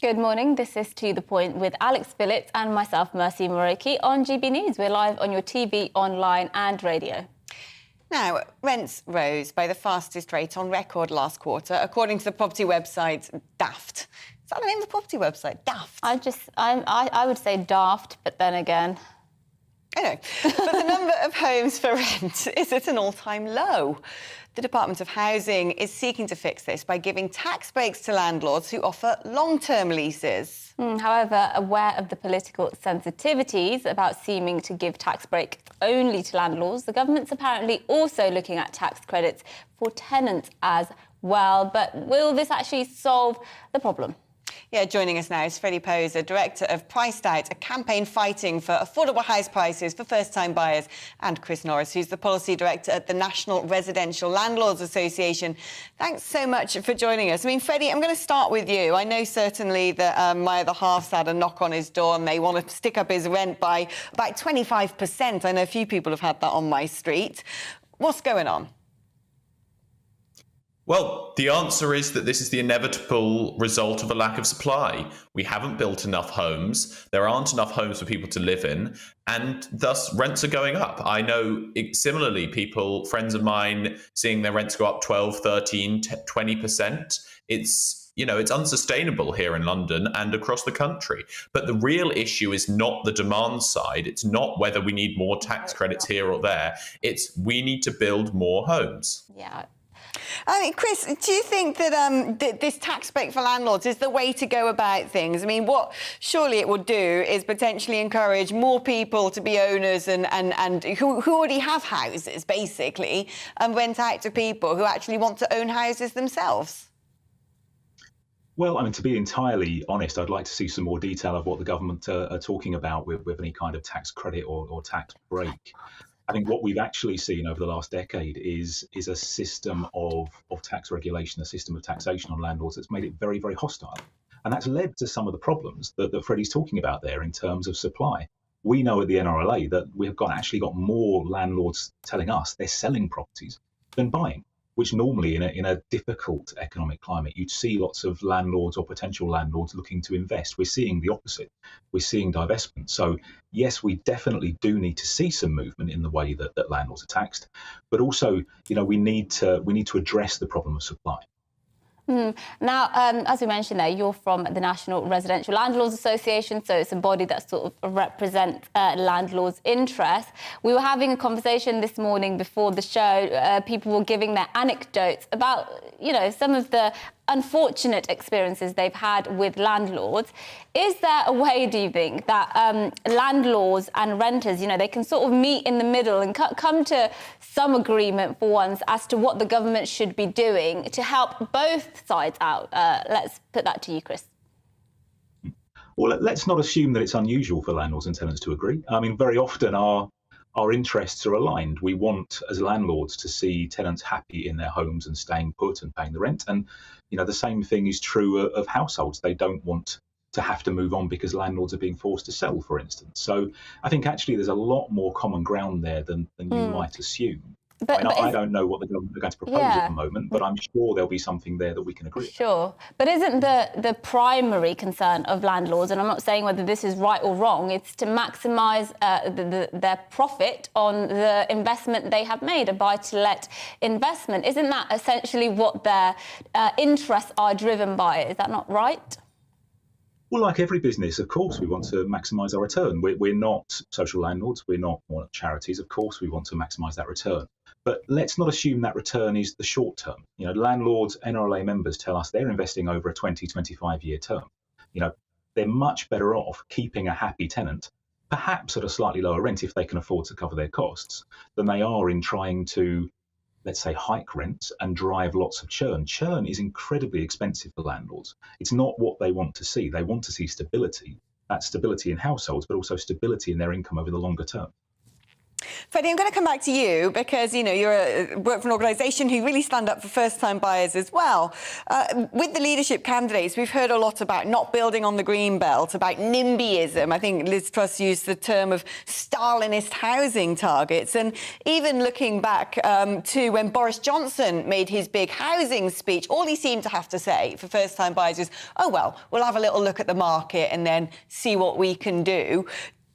Good morning, this is To The Point with Alex Phillips and myself, Mercy Moroki, on GB News. We're live on your TV, online and radio. Now, rents rose by the fastest rate on record last quarter, according to the property website Daft. Is that the name of the property website, Daft? I would say daft, but then again... I know, but the number of homes for rent is at an all-time low. The Department of Housing is seeking to fix this by giving tax breaks to landlords who offer long-term leases. However, aware of the political sensitivities about seeming to give tax breaks only to landlords, the government's apparently also looking at tax credits for tenants as well. But will this actually solve the problem? Yeah, joining us now is Freddie Poser, Director of Priced Out, a campaign fighting for affordable house prices for first-time buyers, and Chris Norris, who's the Policy Director at the National Residential Landlords Association. Thanks so much for joining us. I mean, Freddie, I'm going to start with you. I know certainly that my other half's had a knock on his door and they want to stick up his rent by about 25%. I know a few people have had that on my street. What's going on? Well, the answer is that this is the inevitable result of a lack of supply. We haven't built enough homes. There aren't enough homes for people to live in, and thus rents are going up. I know similarly friends of mine, seeing their rents go up 12, 13, 20%. It's unsustainable here in London and across the country. But the real issue is not the demand side. It's not whether we need more tax credits here or there. It's we need to build more homes. Yeah. I mean, Chris, do you think that this tax break for landlords is the way to go about things? I mean, what surely it would do is potentially encourage more people to be owners and who already have houses, basically, and rent out to people who actually want to own houses themselves. Well, I mean, to be entirely honest, I'd like to see some more detail of what the government are talking about with any kind of tax credit or tax break. I think what we've actually seen over the last decade is a system of tax regulation, a system of taxation on landlords that's made it very, very hostile. And that's led to some of the problems that Freddie's talking about there in terms of supply. We know at the NRLA that we've actually got more landlords telling us they're selling properties than buying, which normally in a difficult economic climate, you'd see lots of landlords or potential landlords looking to invest. We're seeing the opposite. We're seeing divestment. So yes, we definitely do need to see some movement in the way that landlords are taxed, but also, we need to address the problem of supply. Now, as we mentioned there, you're from the National Residential Landlords Association, so it's a body that sort of represents landlords' interests. We were having a conversation this morning before the show. People were giving their anecdotes about, some of the unfortunate experiences they've had with landlords. Is there a way, do you think, that landlords and renters, they can sort of meet in the middle and come to some agreement for once as to what the government should be doing to help both sides out? Let's put that to you, Chris. Well, let's not assume that it's unusual for landlords and tenants to agree. I mean, very often our interests are aligned. We want, as landlords, to see tenants happy in their homes and staying put and paying the rent. And, the same thing is true of households. They don't want to have to move on because landlords are being forced to sell, for instance. So I think actually there's a lot more common ground there than you might assume. I don't know what the government are going to propose at the moment, but I'm sure there'll be something there that we can agree on. Sure. But isn't the primary concern of landlords, and I'm not saying whether this is right or wrong, it's to maximise their profit on the investment they have made, a buy-to-let investment. Isn't that essentially what their interests are driven by? Is that not right? Well, like every business, of course, we want to maximise our return. We're not social landlords. We're not charities. Of course, we want to maximise that return. But let's not assume that return is the short term. Landlords, NRLA members tell us they're investing over a 20, 25-year term. They're much better off keeping a happy tenant, perhaps at a slightly lower rent if they can afford to cover their costs, than they are in trying to, let's say, hike rents and drive lots of churn. Churn is incredibly expensive for landlords. It's not what they want to see. They want to see stability. That's stability in households, but also stability in their income over the longer term. Freddie, I'm going to come back to you because, you work for an organisation who really stand up for first-time buyers as well. With the leadership candidates, we've heard a lot about not building on the green belt, about NIMBYism. I think Liz Truss used the term of Stalinist housing targets. And even looking back to when Boris Johnson made his big housing speech, all he seemed to have to say for first-time buyers is, oh, well, we'll have a little look at the market and then see what we can do.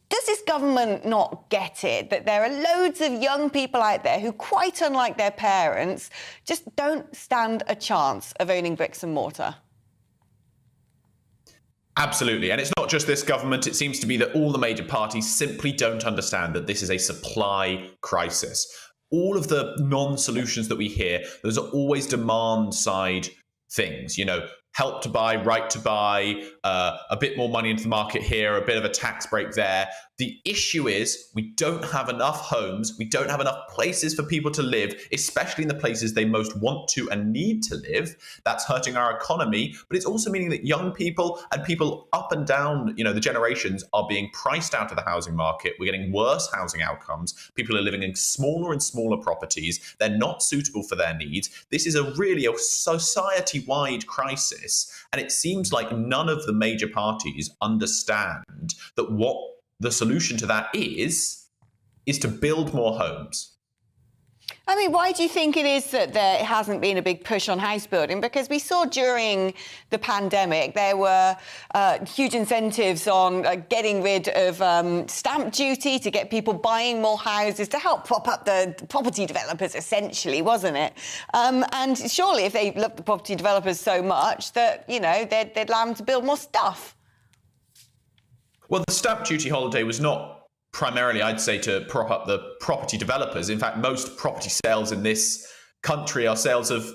Does this government not get it, that there are loads of young people out there who, quite unlike their parents, just don't stand a chance of owning bricks and mortar? Absolutely. And it's not just this government. It seems to be that all the major parties simply don't understand that this is a supply crisis. All of the non-solutions that we hear, those are always demand-side things, help to buy, right to buy, a bit more money into the market here, a bit of a tax break there. The issue is we don't have enough homes, we don't have enough places for people to live, especially in the places they most want to and need to live. That's hurting our economy, but it's also meaning that young people and people up and down, the generations are being priced out of the housing market. We're getting worse housing outcomes. People are living in smaller and smaller properties. They're not suitable for their needs. This is a society-wide crisis. And it seems like none of the major parties understand that what the solution to that is to build more homes. I mean, why do you think it is that there hasn't been a big push on house building? Because we saw during the pandemic there were huge incentives on getting rid of stamp duty to get people buying more houses to help prop up the property developers, essentially, wasn't it? And surely if they loved the property developers so much that, they'd allow them to build more stuff. Well, the stamp duty holiday was not primarily, I'd say, to prop up the property developers. In fact, most property sales in this country are sales of,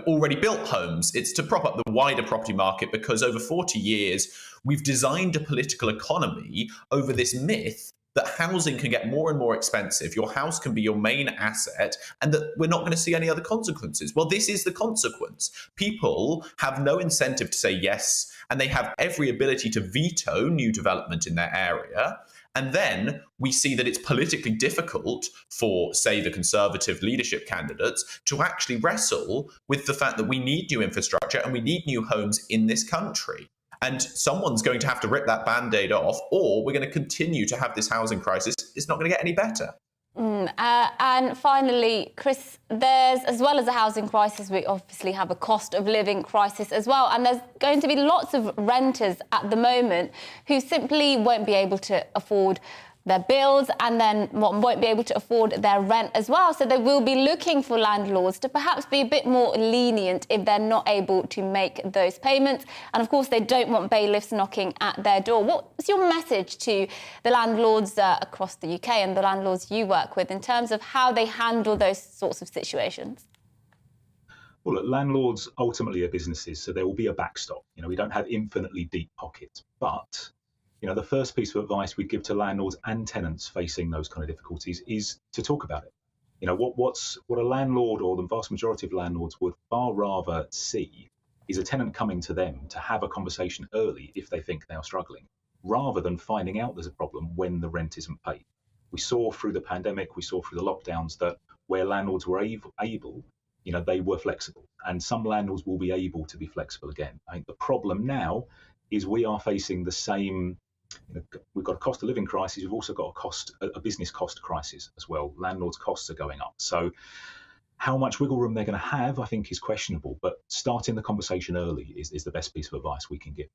already built homes. It's to prop up the wider property market because over 40 years, we've designed a political economy over this myth that housing can get more and more expensive, your house can be your main asset, and that we're not going to see any other consequences. Well, this is the consequence. People have no incentive to say yes, and they have every ability to veto new development in their area. And then we see that it's politically difficult for, say, the Conservative leadership candidates to actually wrestle with the fact that we need new infrastructure and we need new homes in this country. And someone's going to have to rip that Band-Aid off, or we're going to continue to have this housing crisis. It's not going to get any better. And finally, Chris, as well as a housing crisis, we obviously have a cost of living crisis as well. And there's going to be lots of renters at the moment who simply won't be able to afford their bills and then won't be able to afford their rent as well. So they will be looking for landlords to perhaps be a bit more lenient if they're not able to make those payments. And of course, they don't want bailiffs knocking at their door. What's your message to the landlords across the UK and the landlords you work with in terms of how they handle those sorts of situations? Well, look, landlords ultimately are businesses, so there will be a backstop. We don't have infinitely deep pockets, but the first piece of advice we'd give to landlords and tenants facing those kind of difficulties is to talk about it. What a landlord, or the vast majority of landlords, would far rather see is a tenant coming to them to have a conversation early if they think they are struggling, rather than finding out there's a problem when the rent isn't paid. We saw through the pandemic, we saw through the lockdowns that where landlords were able, they were flexible, and some landlords will be able to be flexible again. I think the problem now is we are facing the same. We've got a cost of living crisis. We've also got a business cost crisis as well. Landlords' costs are going up. So how much wiggle room they're going to have, I think, is questionable. But starting the conversation early is the best piece of advice we can give.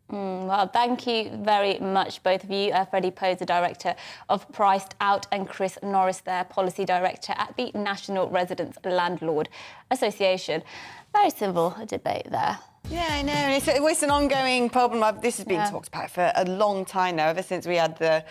Well, thank you very much, both of you. Freddie Poe, the Director of Priced Out, and Chris Norris, their Policy Director at the National Residents Landlord Association. Very civil debate there. Yeah, I know. It's an ongoing problem. This has been talked about for a long time now, ever since we had the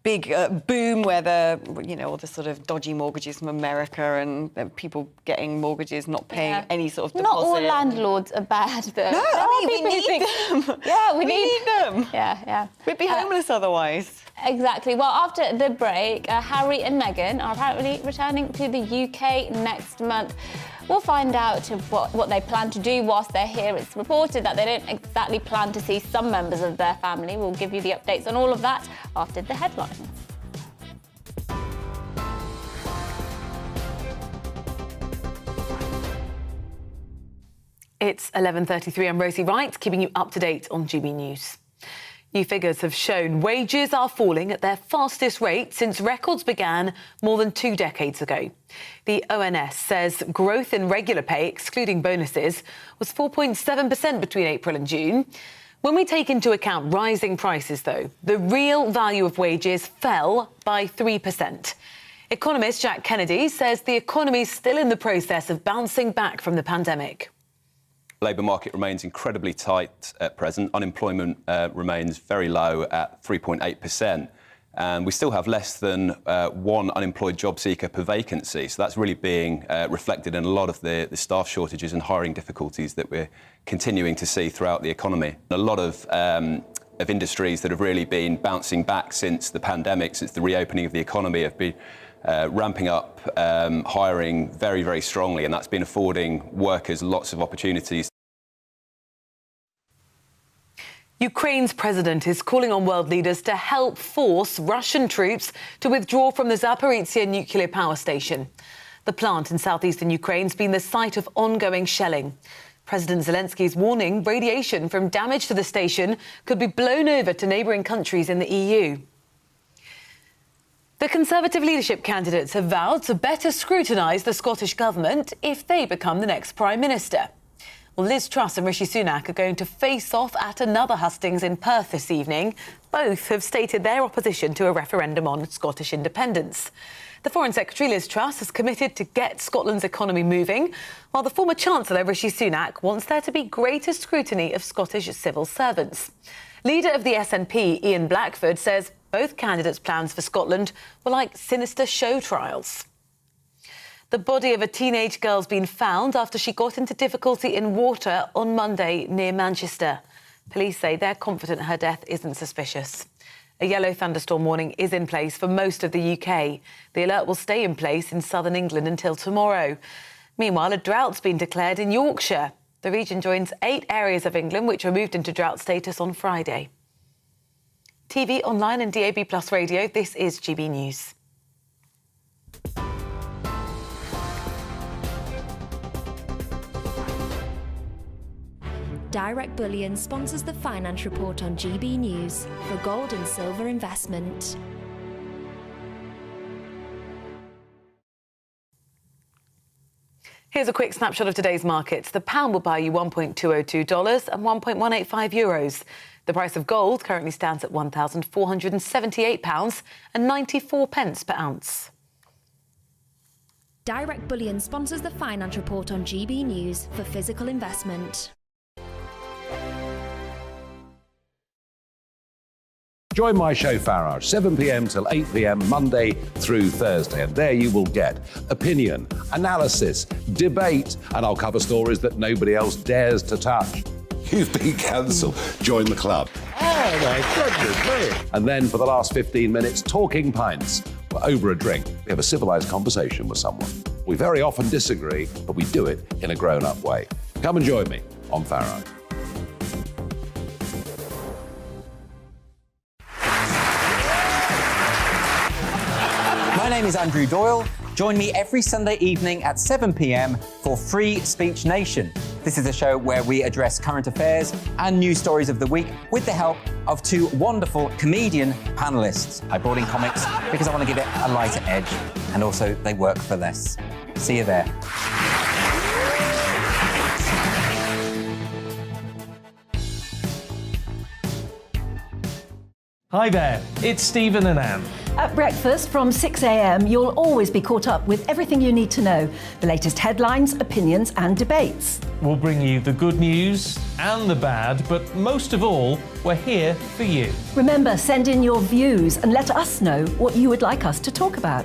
big boom where all the sort of dodgy mortgages from America and people getting mortgages, not paying any sort of deposit. Not all landlords are bad, though. No, we need them. Yeah, we need them. Yeah. We'd be homeless otherwise. Exactly. Well, after the break, Harry and Meghan are apparently returning to the UK next month. We'll find out what they plan to do whilst they're here. It's reported that they don't exactly plan to see some members of their family. We'll give you the updates on all of that after the headlines. It's 11:33. I'm Rosie Wright, keeping you up to date on GB News. New figures have shown wages are falling at their fastest rate since records began more than 2 decades ago. The ONS says growth in regular pay, excluding bonuses, was 4.7% between April and June. When we take into account rising prices, though, the real value of wages fell by 3%. Economist Jack Kennedy says the economy is still in the process of bouncing back from the pandemic. The labour market remains incredibly tight at present. Unemployment remains very low at 3.8%. And we still have less than one unemployed job seeker per vacancy. So that's really being reflected in a lot of the staff shortages and hiring difficulties that we're continuing to see throughout the economy. A lot of industries that have really been bouncing back since the pandemic, since the reopening of the economy, have been ramping up hiring very, very strongly, and that's been affording workers lots of opportunities. Ukraine's president is calling on world leaders to help force Russian troops to withdraw from the Zaporizhzhia nuclear power station. The plant in southeastern Ukraine has been the site of ongoing shelling. President Zelensky is warning radiation from damage to the station could be blown over to neighbouring countries in the EU. The Conservative leadership candidates have vowed to better scrutinise the Scottish Government if they become the next Prime Minister. Well, Liz Truss and Rishi Sunak are going to face off at another hustings in Perth this evening. Both have stated their opposition to a referendum on Scottish independence. The Foreign Secretary, Liz Truss, has committed to get Scotland's economy moving, while the former Chancellor, Rishi Sunak, wants there to be greater scrutiny of Scottish civil servants. Leader of the SNP, Ian Blackford, says both candidates' plans for Scotland were like sinister show trials. The body of a teenage girl's been found after she got into difficulty in water on Monday near Manchester. Police say they're confident her death isn't suspicious. A yellow thunderstorm warning is in place for most of the UK. The alert will stay in place in southern England until tomorrow. Meanwhile, a drought's been declared in Yorkshire. The region joins 8 areas of England which were moved into drought status on Friday. TV, online and DAB+ radio, this is GB News. Direct Bullion sponsors the Finance Report on GB News for gold and silver investment. Here's a quick snapshot of today's markets. The pound will buy you $1.202 and 1.185 euros. The price of gold currently stands at £1,478 and 94 pence per ounce. Direct Bullion sponsors the Finance Report on GB News for physical investment. Join my show Farage, 7 p.m. till 8 p.m. Monday through Thursday, and there you will get opinion, analysis, debate, and I'll cover stories that nobody else dares to touch. You've been cancelled. Join the club. Oh my goodness me! And then for the last 15 minutes, talking pints. We're over a drink. We have a civilised conversation with someone. We very often disagree, but we do it in a grown-up way. Come and join me on Farage. My name is Andrew Doyle. Join me every Sunday evening at 7 p.m. for Free Speech Nation. This is a show where we address current affairs and news stories of the week with the help of two wonderful comedian panellists. I brought in comics because I want to give it a lighter edge, and also they work for less. See you there. Hi there, it's Stephen and Anne. At breakfast from 6 a.m, you'll always be caught up with everything you need to know, the latest headlines, opinions and debates. We'll bring you the good news and the bad, but most of all, we're here for you. Remember, send in your views and let us know what you would like us to talk about.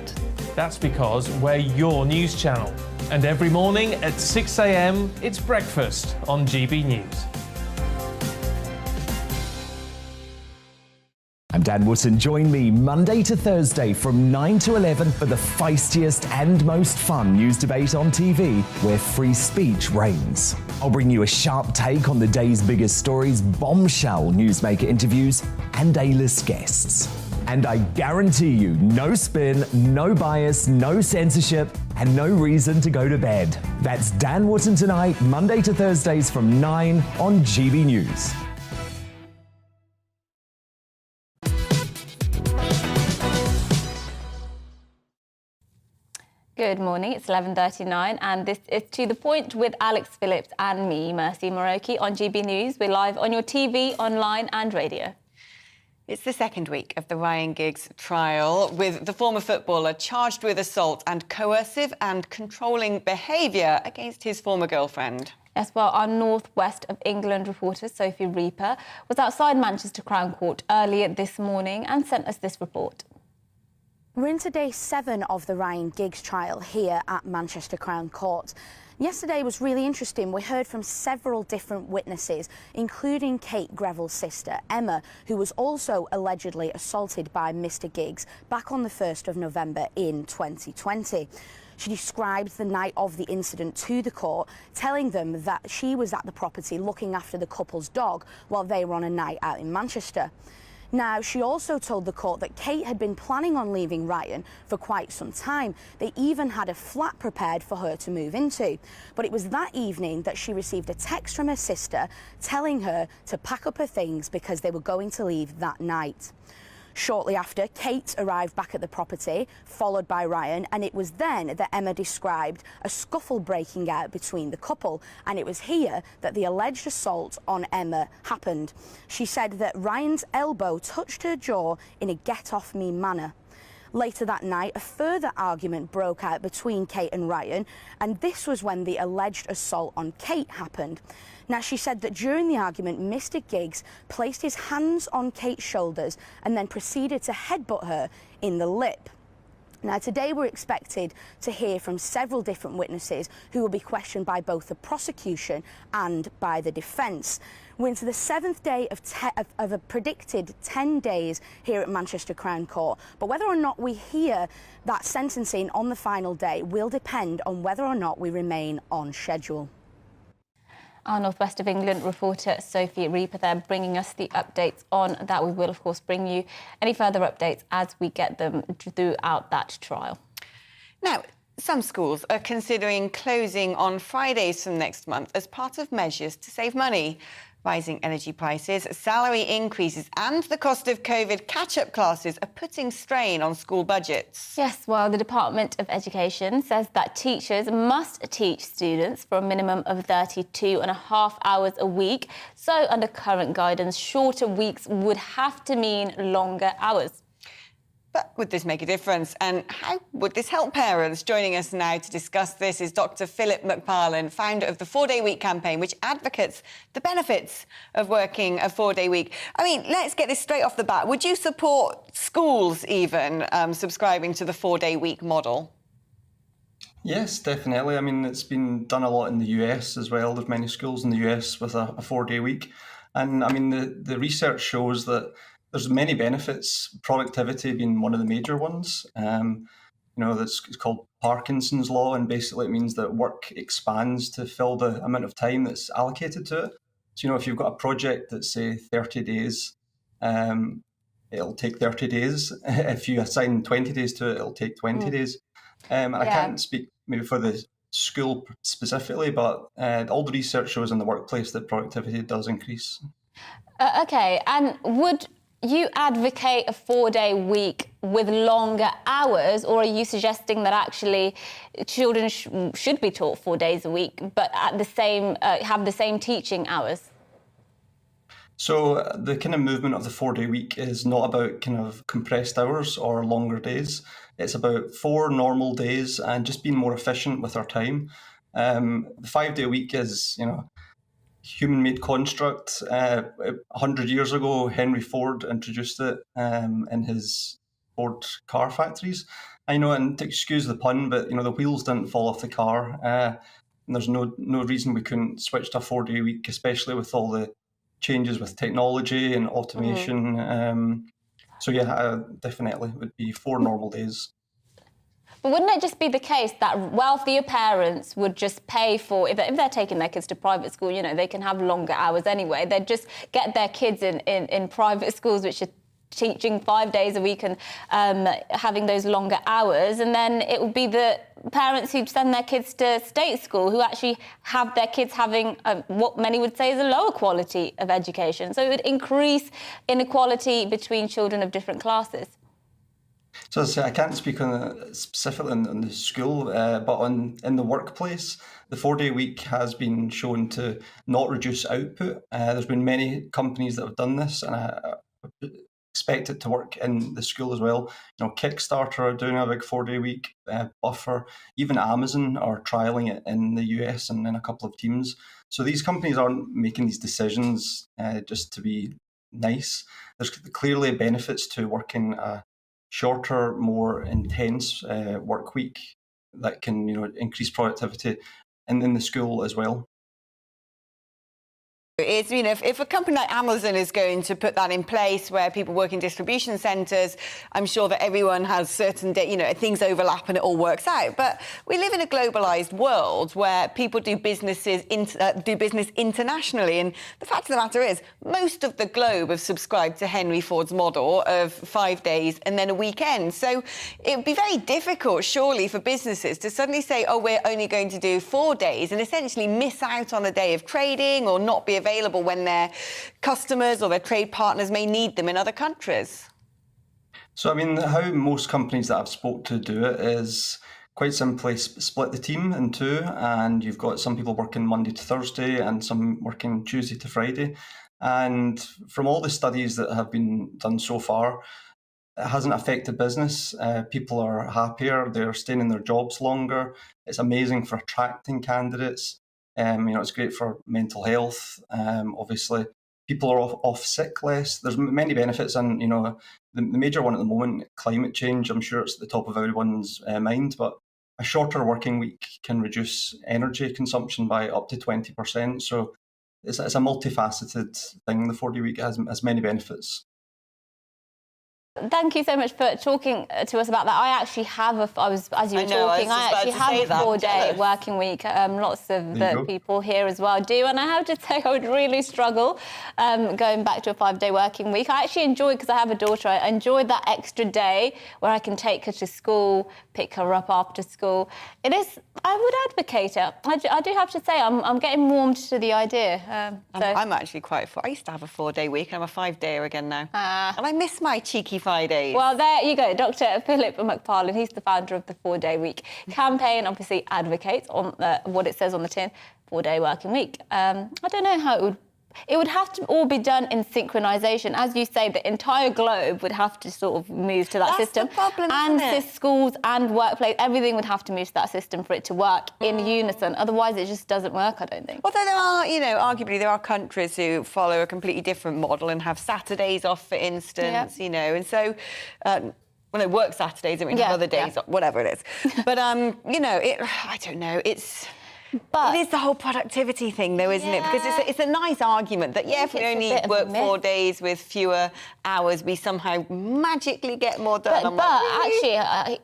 That's because we're your news channel. And every morning at 6 a.m, it's breakfast on GB News. I'm Dan Wootton. Join me Monday to Thursday from 9 to 11 for the feistiest and most fun news debate on TV, where free speech reigns. I'll bring you a sharp take on the day's biggest stories, bombshell newsmaker interviews, and A-list guests. And I guarantee you, no spin, no bias, no censorship, and no reason to go to bed. That's Dan Wootton Tonight, Monday to Thursdays from 9 on GB News. Good morning, it's 11:39 and this is To The Point with Alex Phillips and me, Mercy Moroki on GB News. We're live on your TV, online and radio. It's the second week of the Ryan Giggs trial, with the former footballer charged with assault and coercive and controlling behaviour against his former girlfriend. Yes, well, our North West of England reporter, Sophie Reaper, was outside Manchester Crown Court earlier this morning and sent us this report. We're into day 7 of the Ryan Giggs trial here at Manchester Crown Court. Yesterday was really interesting. We heard from several different witnesses, including Kate Greville's sister, Emma, who was also allegedly assaulted by Mr. Giggs back on the 1st of November in 2020. She described the night of the incident to the court, telling them that she was at the property looking after the couple's dog while they were on a night out in Manchester. Now, she also told the court that Kate had been planning on leaving Ryan for quite some time. They even had a flat prepared for her to move into. But it was that evening that she received a text from her sister telling her to pack up her things because they were going to leave that night. Shortly after, Kate arrived back at the property, followed by Ryan, and it was then that Emma described a scuffle breaking out between the couple, and it was here that the alleged assault on Emma happened. She said that Ryan's elbow touched her jaw in a get-off-me manner. Later that night, a further argument broke out between Kate and Ryan, and this was when the alleged assault on Kate happened. Now, she said that during the argument, Mr. Giggs placed his hands on Kate's shoulders and then proceeded to headbutt her in the lip. Now, today we're expected to hear from several different witnesses who will be questioned by both the prosecution and by the defence. We're into the 7th day of a predicted 10 days here at Manchester Crown Court. But whether or not we hear that sentencing on the final day will depend on whether or not we remain on schedule. Our North West of England reporter Sophie Reaper there bringing us the updates on that. We will, of course, bring you any further updates as we get them throughout that trial. Now, some schools are considering closing on Fridays from next month as part of measures to save money. Rising energy prices, salary increases and the cost of COVID catch-up classes are putting strain on school budgets. Yes, well, the Department of Education says that teachers must teach students for a minimum of 32.5 hours a week. So, under current guidance, shorter weeks would have to mean longer hours. But would this make a difference? And how would this help parents? Joining us now to discuss this is Dr. Philip McFarlane, founder of the 4-Day Week campaign, which advocates the benefits of working a 4-day week. I mean, let's get this straight off the bat. Would you support schools even subscribing to the 4-day week model? Yes, definitely. I mean, it's been done a lot in the US as well. There's many schools in the US with a 4-day week. And I mean, the research shows that there's many benefits, productivity being one of the major ones. It's called Parkinson's law, and basically it means that work expands to fill the amount of time that's allocated to it. So, if you've got a project that's, say, 30 days, it'll take 30 days. If you assign 20 days to it, it'll take 20 days. I can't speak maybe for the school specifically, but all the research shows in the workplace that productivity does increase. Okay, and would you advocate a 4-day week with longer hours, or are you suggesting that actually children should be taught 4 days a week, but at the same have the same teaching hours? So the kind of movement of the 4-day week is not about kind of compressed hours or longer days. It's about 4 normal days and just being more efficient with our time. The 5-day week is, human-made construct. 100 years ago, Henry Ford introduced it in his Ford car factories. I know, and to excuse the pun, but the wheels didn't fall off the car. And there's no reason we couldn't switch to a 4-day week, especially with all the changes with technology and automation. Definitely it would be 4 normal days. But wouldn't it just be the case that wealthier parents would just pay for, if they're taking their kids to private school, they can have longer hours anyway. They'd just get their kids in private schools, which are teaching 5 days a week and having those longer hours. And then it would be the parents who send their kids to state school who actually have their kids having what many would say is a lower quality of education. So it would increase inequality between children of different classes. So as I say, I can't speak specifically on the school, but in the workplace, the 4-day week has been shown to not reduce output. There's been many companies that have done this, and I expect it to work in the school as well. Kickstarter are doing a big 4-day week, Buffer, even Amazon are trialing it in the US and in a couple of teams. So these companies aren't making these decisions just to be nice. There's clearly benefits to working a shorter, more intense work week that can, increase productivity in the school as well. It's, if a company like Amazon is going to put that in place where people work in distribution centres, I'm sure that everyone has certain, things overlap and it all works out. But we live in a globalised world where people do business internationally. And the fact of the matter is, most of the globe have subscribed to Henry Ford's model of 5 days and then a weekend. So it would be very difficult, surely, for businesses to suddenly say, oh, we're only going to do 4 days and essentially miss out on a day of trading or not be available when their customers or their trade partners may need them in other countries. So, I mean, how most companies that I've spoke to do it is quite simply split the team in 2, and you've got some people working Monday to Thursday and some working Tuesday to Friday. And from all the studies that have been done so far, it hasn't affected business. People are happier, they're staying in their jobs longer. It's amazing for attracting candidates. It's great for mental health. Obviously, people are off sick less. There's many benefits, and the major one at the moment, climate change. I'm sure it's at the top of everyone's mind, but a shorter working week can reduce energy consumption by up to 20%. So it's a multifaceted thing. The 4-day week has many benefits. Thank you so much for talking to us about that. I actually have as you were talking, I actually have a 4-day working week. Lots of the people here as well do. And I have to say, I would really struggle going back to a 5-day working week. I actually enjoy, because I have a daughter, I enjoy that extra day where I can take her to school, pick her up after school. I would advocate it. I do have to say, I'm getting warmed to the idea. I'm actually quite I used to have a 4-day week, and I'm a 5-dayer again now. And I miss my cheeky Fridays. Well, there you go. Dr. Philip McFarlane, he's the founder of the 4-day week campaign, obviously advocates on what it says on the tin, 4-day working week. I don't know how it would it would have to all be done in synchronisation. As you say, the entire globe would have to sort of move to that system. That's the problem, and isn't it? schools and workplace, everything would have to move to that system for it to work in unison. Otherwise, it just doesn't work, I don't think. Although there are, arguably there are countries who follow a completely different model and have Saturdays off, for instance, and so... work Saturdays, and we have other days, whatever it is. But, I don't know, it is the whole productivity thing, though, isn't it? Because it's a nice argument that, if we only work 4 days with fewer hours, we somehow magically get more done. Actually,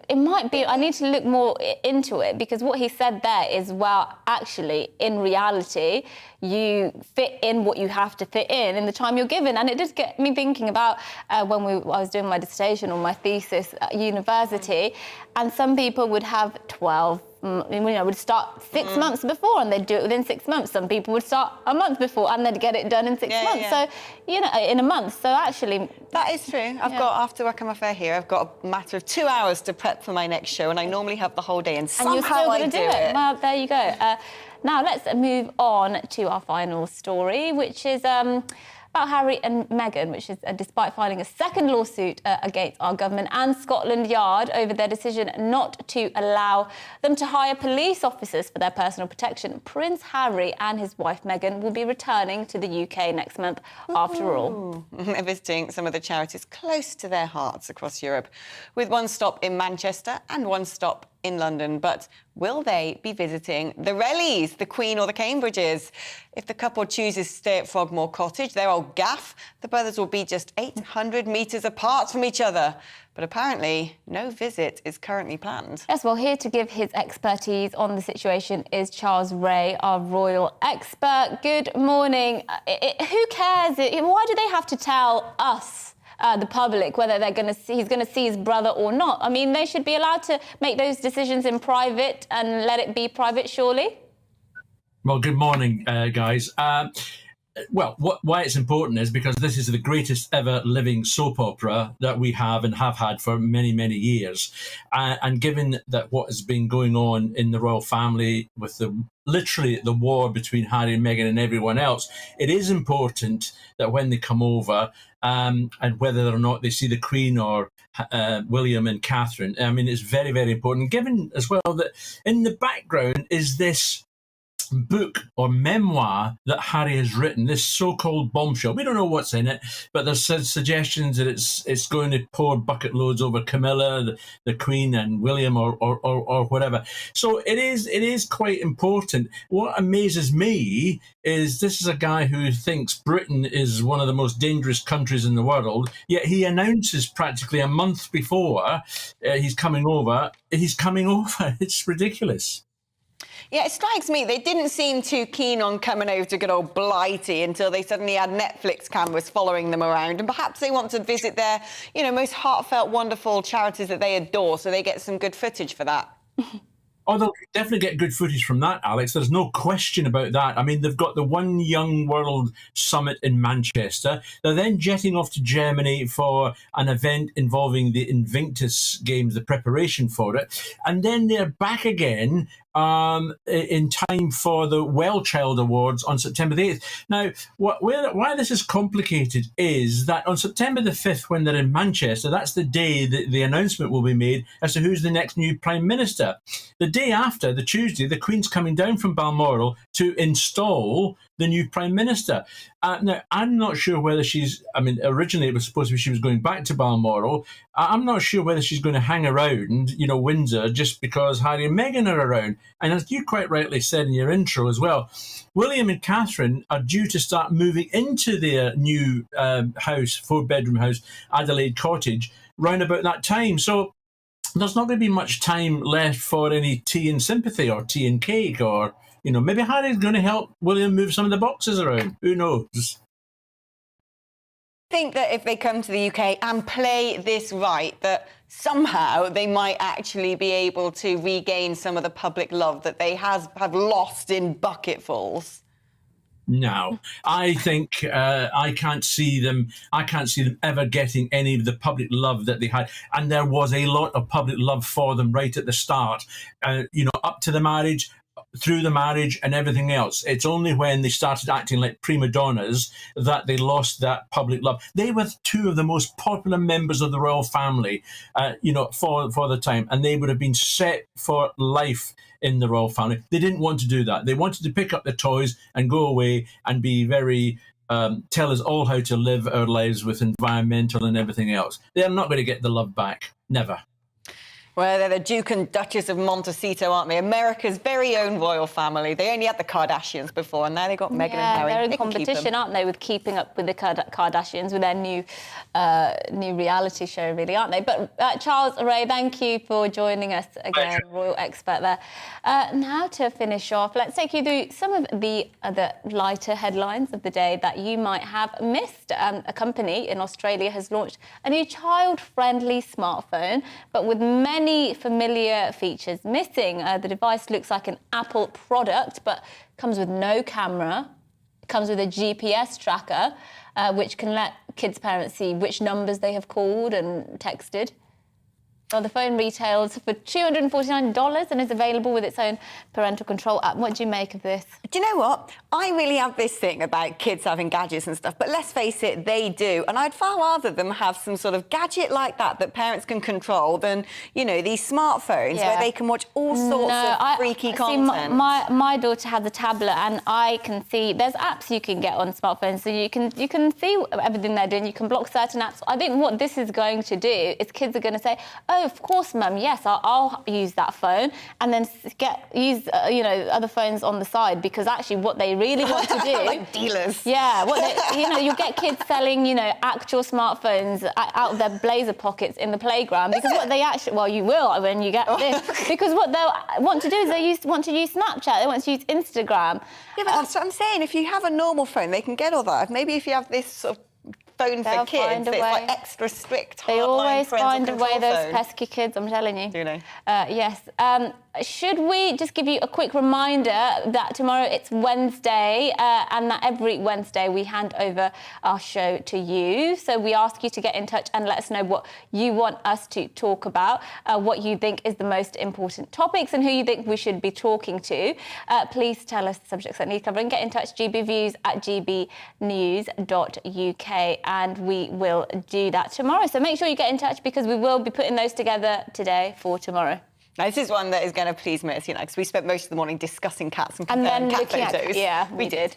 it might be... I need to look more into it, because what he said there is, well, actually, in reality, you fit in what you have to fit in the time you're given. And it did get me thinking about when I was doing my dissertation or my thesis at university, and some people would have 12... would start 6 months before and they'd do it within 6 months. Some people would start a month before and they'd get it done in 6 months. So, in a month. So actually... That is true. After work on my fair here, I've got a matter of 2 hours to prep for my next show, and I normally have the whole day, and somehow you're still I going to do it. Well, there you go. Now, let's move on to our final story, which is... about Harry and Meghan, which is despite filing a second lawsuit against our government and Scotland Yard over their decision not to allow them to hire police officers for their personal protection. Prince Harry and his wife Meghan will be returning to the UK next month after all. They're visiting some of the charities close to their hearts across Europe, with one stop in Manchester and one stop in London. But will they be visiting the Rellies, the Queen or the Cambridges? If the couple chooses to stay at Frogmore Cottage, their old gaff, the brothers will be just 800 metres apart from each other. But apparently, no visit is currently planned. Yes, well, here to give his expertise on the situation is Charles Ray, our royal expert. Good morning. Who cares? Why do they have to tell us, the public, whether he's going to see his brother or not? I mean, they should be allowed to make those decisions in private and let it be private, surely? Well, good morning, guys. Why it's important is because this is the greatest ever living soap opera that we have and have had for many, many years. And given that what has been going on in the royal family with literally the war between Harry and Meghan and everyone else, it is important that when they come over, and whether or not they see the Queen or William and Catherine, I mean, it's very, very important. Given as well that in the background is this book or memoir that Harry has written, this so-called bombshell. We don't know what's in it, but there's suggestions that it's going to pour bucket loads over Camilla, the Queen, and William, or whatever. So it is quite important. What amazes me is this is a guy who thinks Britain is one of the most dangerous countries in the world, yet he announces practically a month before he's coming over. It's ridiculous. Yeah, it strikes me they didn't seem too keen on coming over to good old Blighty until they suddenly had Netflix cameras following them around, and perhaps they want to visit their, most heartfelt, wonderful charities that they adore, so they get some good footage for that. Oh, they'll definitely get good footage from that, Alex. There's no question about that. I mean, they've got the One Young World Summit in Manchester. They're then jetting off to Germany for an event involving the Invictus Games, the preparation for it. And then they're back again in time for the Well Child Awards on September the 8th. Now, why this is complicated is that on September the 5th, when they're in Manchester, that's the day that the announcement will be made as to who's the next new Prime Minister. The day after, the Tuesday, the Queen's coming down from Balmoral to install the new Prime Minister. Now, I'm not sure whether originally it was supposed to be she was going back to Balmoral. I'm not sure whether she's going to hang around, Windsor, just because Harry and Meghan are around. And as you quite rightly said in your intro as well, William and Catherine are due to start moving into their new house, 4-bedroom house, Adelaide Cottage, round about that time. So there's not going to be much time left for any tea and sympathy or tea and cake or, maybe Harry's going to help William move some of the boxes around. Who knows? I think that if they come to the UK and play this right, that somehow they might actually be able to regain some of the public love that they have lost in bucketfuls. No, I think I can't see them ever getting any of the public love that they had. And there was a lot of public love for them right at the start, up to the marriage, through the marriage and everything else. It's only when they started acting like prima donnas that they lost that public love. They were two of the most popular members of the royal family, for the time, and they would have been set for life in the royal family. They didn't want to do that. They wanted to pick up the toys and go away and be very tell us all how to live our lives with environmental and everything else. They're not going to get the love back. Never. Well, they're the Duke and Duchess of Montecito, aren't they? America's very own royal family. They only had the Kardashians before, and now they've got Meghan and Harry. They're in They can keep competition, them. aren't they, with keeping up with the Kardashians, with their new reality show, really, aren't they? But Charles Ray, thank you for joining us again, royal expert there. Now to finish off, let's take you through some of the other lighter headlines of the day that you might have missed. A company in Australia has launched a new child-friendly smartphone, but with many familiar features missing. The device looks like an Apple product, but comes with no camera. It comes with a GPS tracker, which can let kids' parents see which numbers they have called and texted. Well, the phone retails for $249 and is available with its own parental control app. What do you make of this? Do you know what? I really have this thing about kids having gadgets and stuff, but let's face it, they do. And I'd far rather them have some sort of gadget like that parents can control than, these smartphones where they can watch all sorts of freaky content. My daughter has a tablet, and I can see there's apps you can get on smartphones, so you can see everything they're doing. You can block certain apps. I think what this is going to do is kids are going to say, "Oh, of course, Mum. Yes, I'll use that phone," and then use other phones on the side, because actually what they really want to do, like dealers. Yeah, you'll get kids selling actual smartphones out of their blazer pockets in the playground, because what they actually, well, you will when you get this, because what they'll want to do is they want to use Snapchat, they want to use Instagram. Yeah, but that's what I'm saying. If you have a normal phone, they can get all that. Maybe if you have this sort of phone for kids, it's like extra strict. They always find a way, those phone. pesky kids, I'm telling you. Do they? Yes. Should we just give you a quick reminder that tomorrow it's Wednesday, and that every Wednesday we hand over our show to you. So we ask you to get in touch and let us know what you want us to talk about, what you think is the most important topics, and who you think we should be talking to. Please tell us the subjects that need covering. Get in touch, gbviews@gbnews.uk, and we will do that tomorrow. So make sure you get in touch, because we will be putting those together today for tomorrow. Now, this is one that is going to please me, because we spent most of the morning discussing cats and then cat looking at, photos. yeah, we did.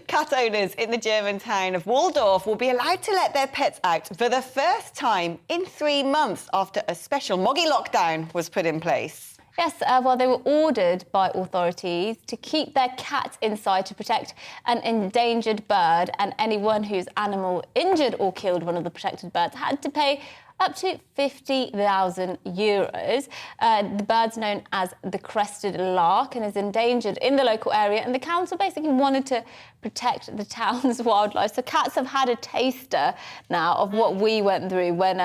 Cat owners in the German town of Waldorf will be allowed to let their pets out for the first time in 3 months after a special moggy lockdown was put in place. Yes, well, they were ordered by authorities to keep their cats inside to protect an endangered bird, and anyone whose animal injured or killed one of the protected birds had to pay up to €50,000. The bird's known as the crested lark and is endangered in the local area, and the council basically wanted to protect the town's wildlife. So cats have had a taster now of what we went through when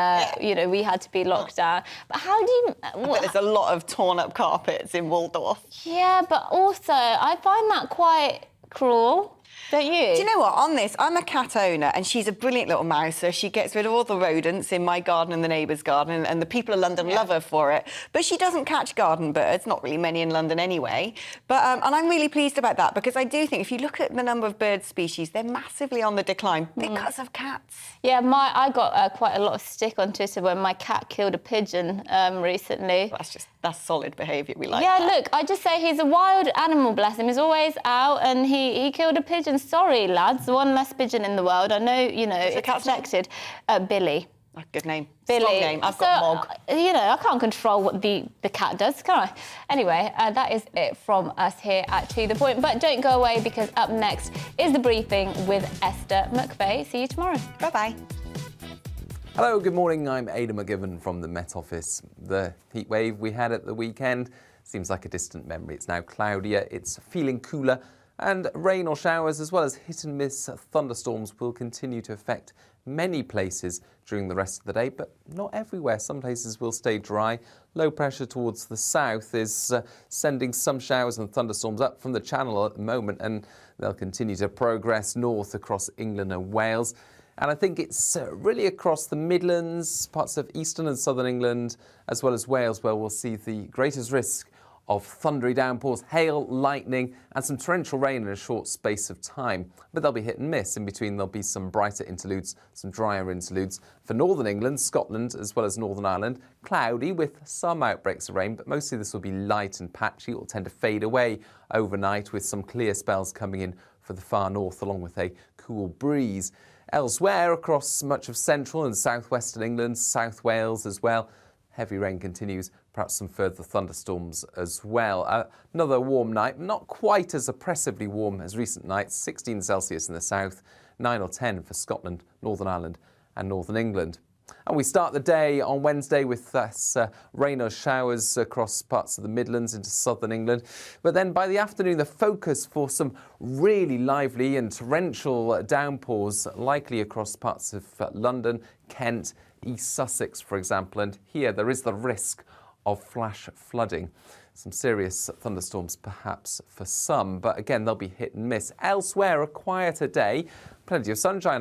we had to be locked down. But how do you... But there's a lot of torn up carpets in Waldorf. Yeah, but also I find that quite cruel. Don't you? Do you know what? On this, I'm a cat owner, and she's a brilliant little mouser. She gets rid of all the rodents in my garden and the neighbour's garden, and the people of London love her for it. But she doesn't catch garden birds, not really many in London anyway. But and I'm really pleased about that, because I do think if you look at the number of bird species, they're massively on the decline because of cats. Yeah, I got quite a lot of stick on Twitter when my cat killed a pigeon recently. That's solid behaviour. We like that. that. Yeah, look, I just say he's a wild animal, bless him. He's always out, and he killed a pigeon. Sorry, lads, one less pigeon in the world. I know, it's protected. Billy. Oh, good name. Billy. Strong name. I've got Mog. I can't control what the cat does, can I? Anyway, that is it from us here at To The Point. But don't go away, because up next is The Briefing with Esther McVeigh. See you tomorrow. Bye-bye. Hello, good morning. I'm Ada McGivern from the Met Office. The heat wave we had at the weekend seems like a distant memory. It's now cloudier, it's feeling cooler, and rain or showers, as well as hit and miss thunderstorms, will continue to affect many places during the rest of the day, but not everywhere. Some places will stay dry. Low pressure towards the south is sending some showers and thunderstorms up from the Channel at the moment, and they'll continue to progress north across England and Wales. And I think it's really across the Midlands, parts of eastern and southern England, as well as Wales, where we'll see the greatest risk of thundery downpours, hail, lightning and some torrential rain in a short space of time. But they'll be hit and miss. In between there'll be some brighter interludes, some drier interludes. For northern England, Scotland as well as Northern Ireland, cloudy with some outbreaks of rain, but mostly this will be light and patchy. It will tend to fade away overnight with some clear spells coming in for the far north along with a cool breeze. Elsewhere across much of central and southwestern England, South Wales as well, heavy rain continues, perhaps some further thunderstorms as well. Another warm night, not quite as oppressively warm as recent nights, 16 Celsius in the south, 9 or 10 for Scotland, Northern Ireland and Northern England. And we start the day on Wednesday with rain or showers across parts of the Midlands into southern England. But then by the afternoon, the focus for some really lively and torrential downpours likely across parts of London, Kent, East Sussex, for example. And here there is the risk of flash flooding. Some serious thunderstorms perhaps for some, but again, they'll be hit and miss. Elsewhere, a quieter day, plenty of sunshine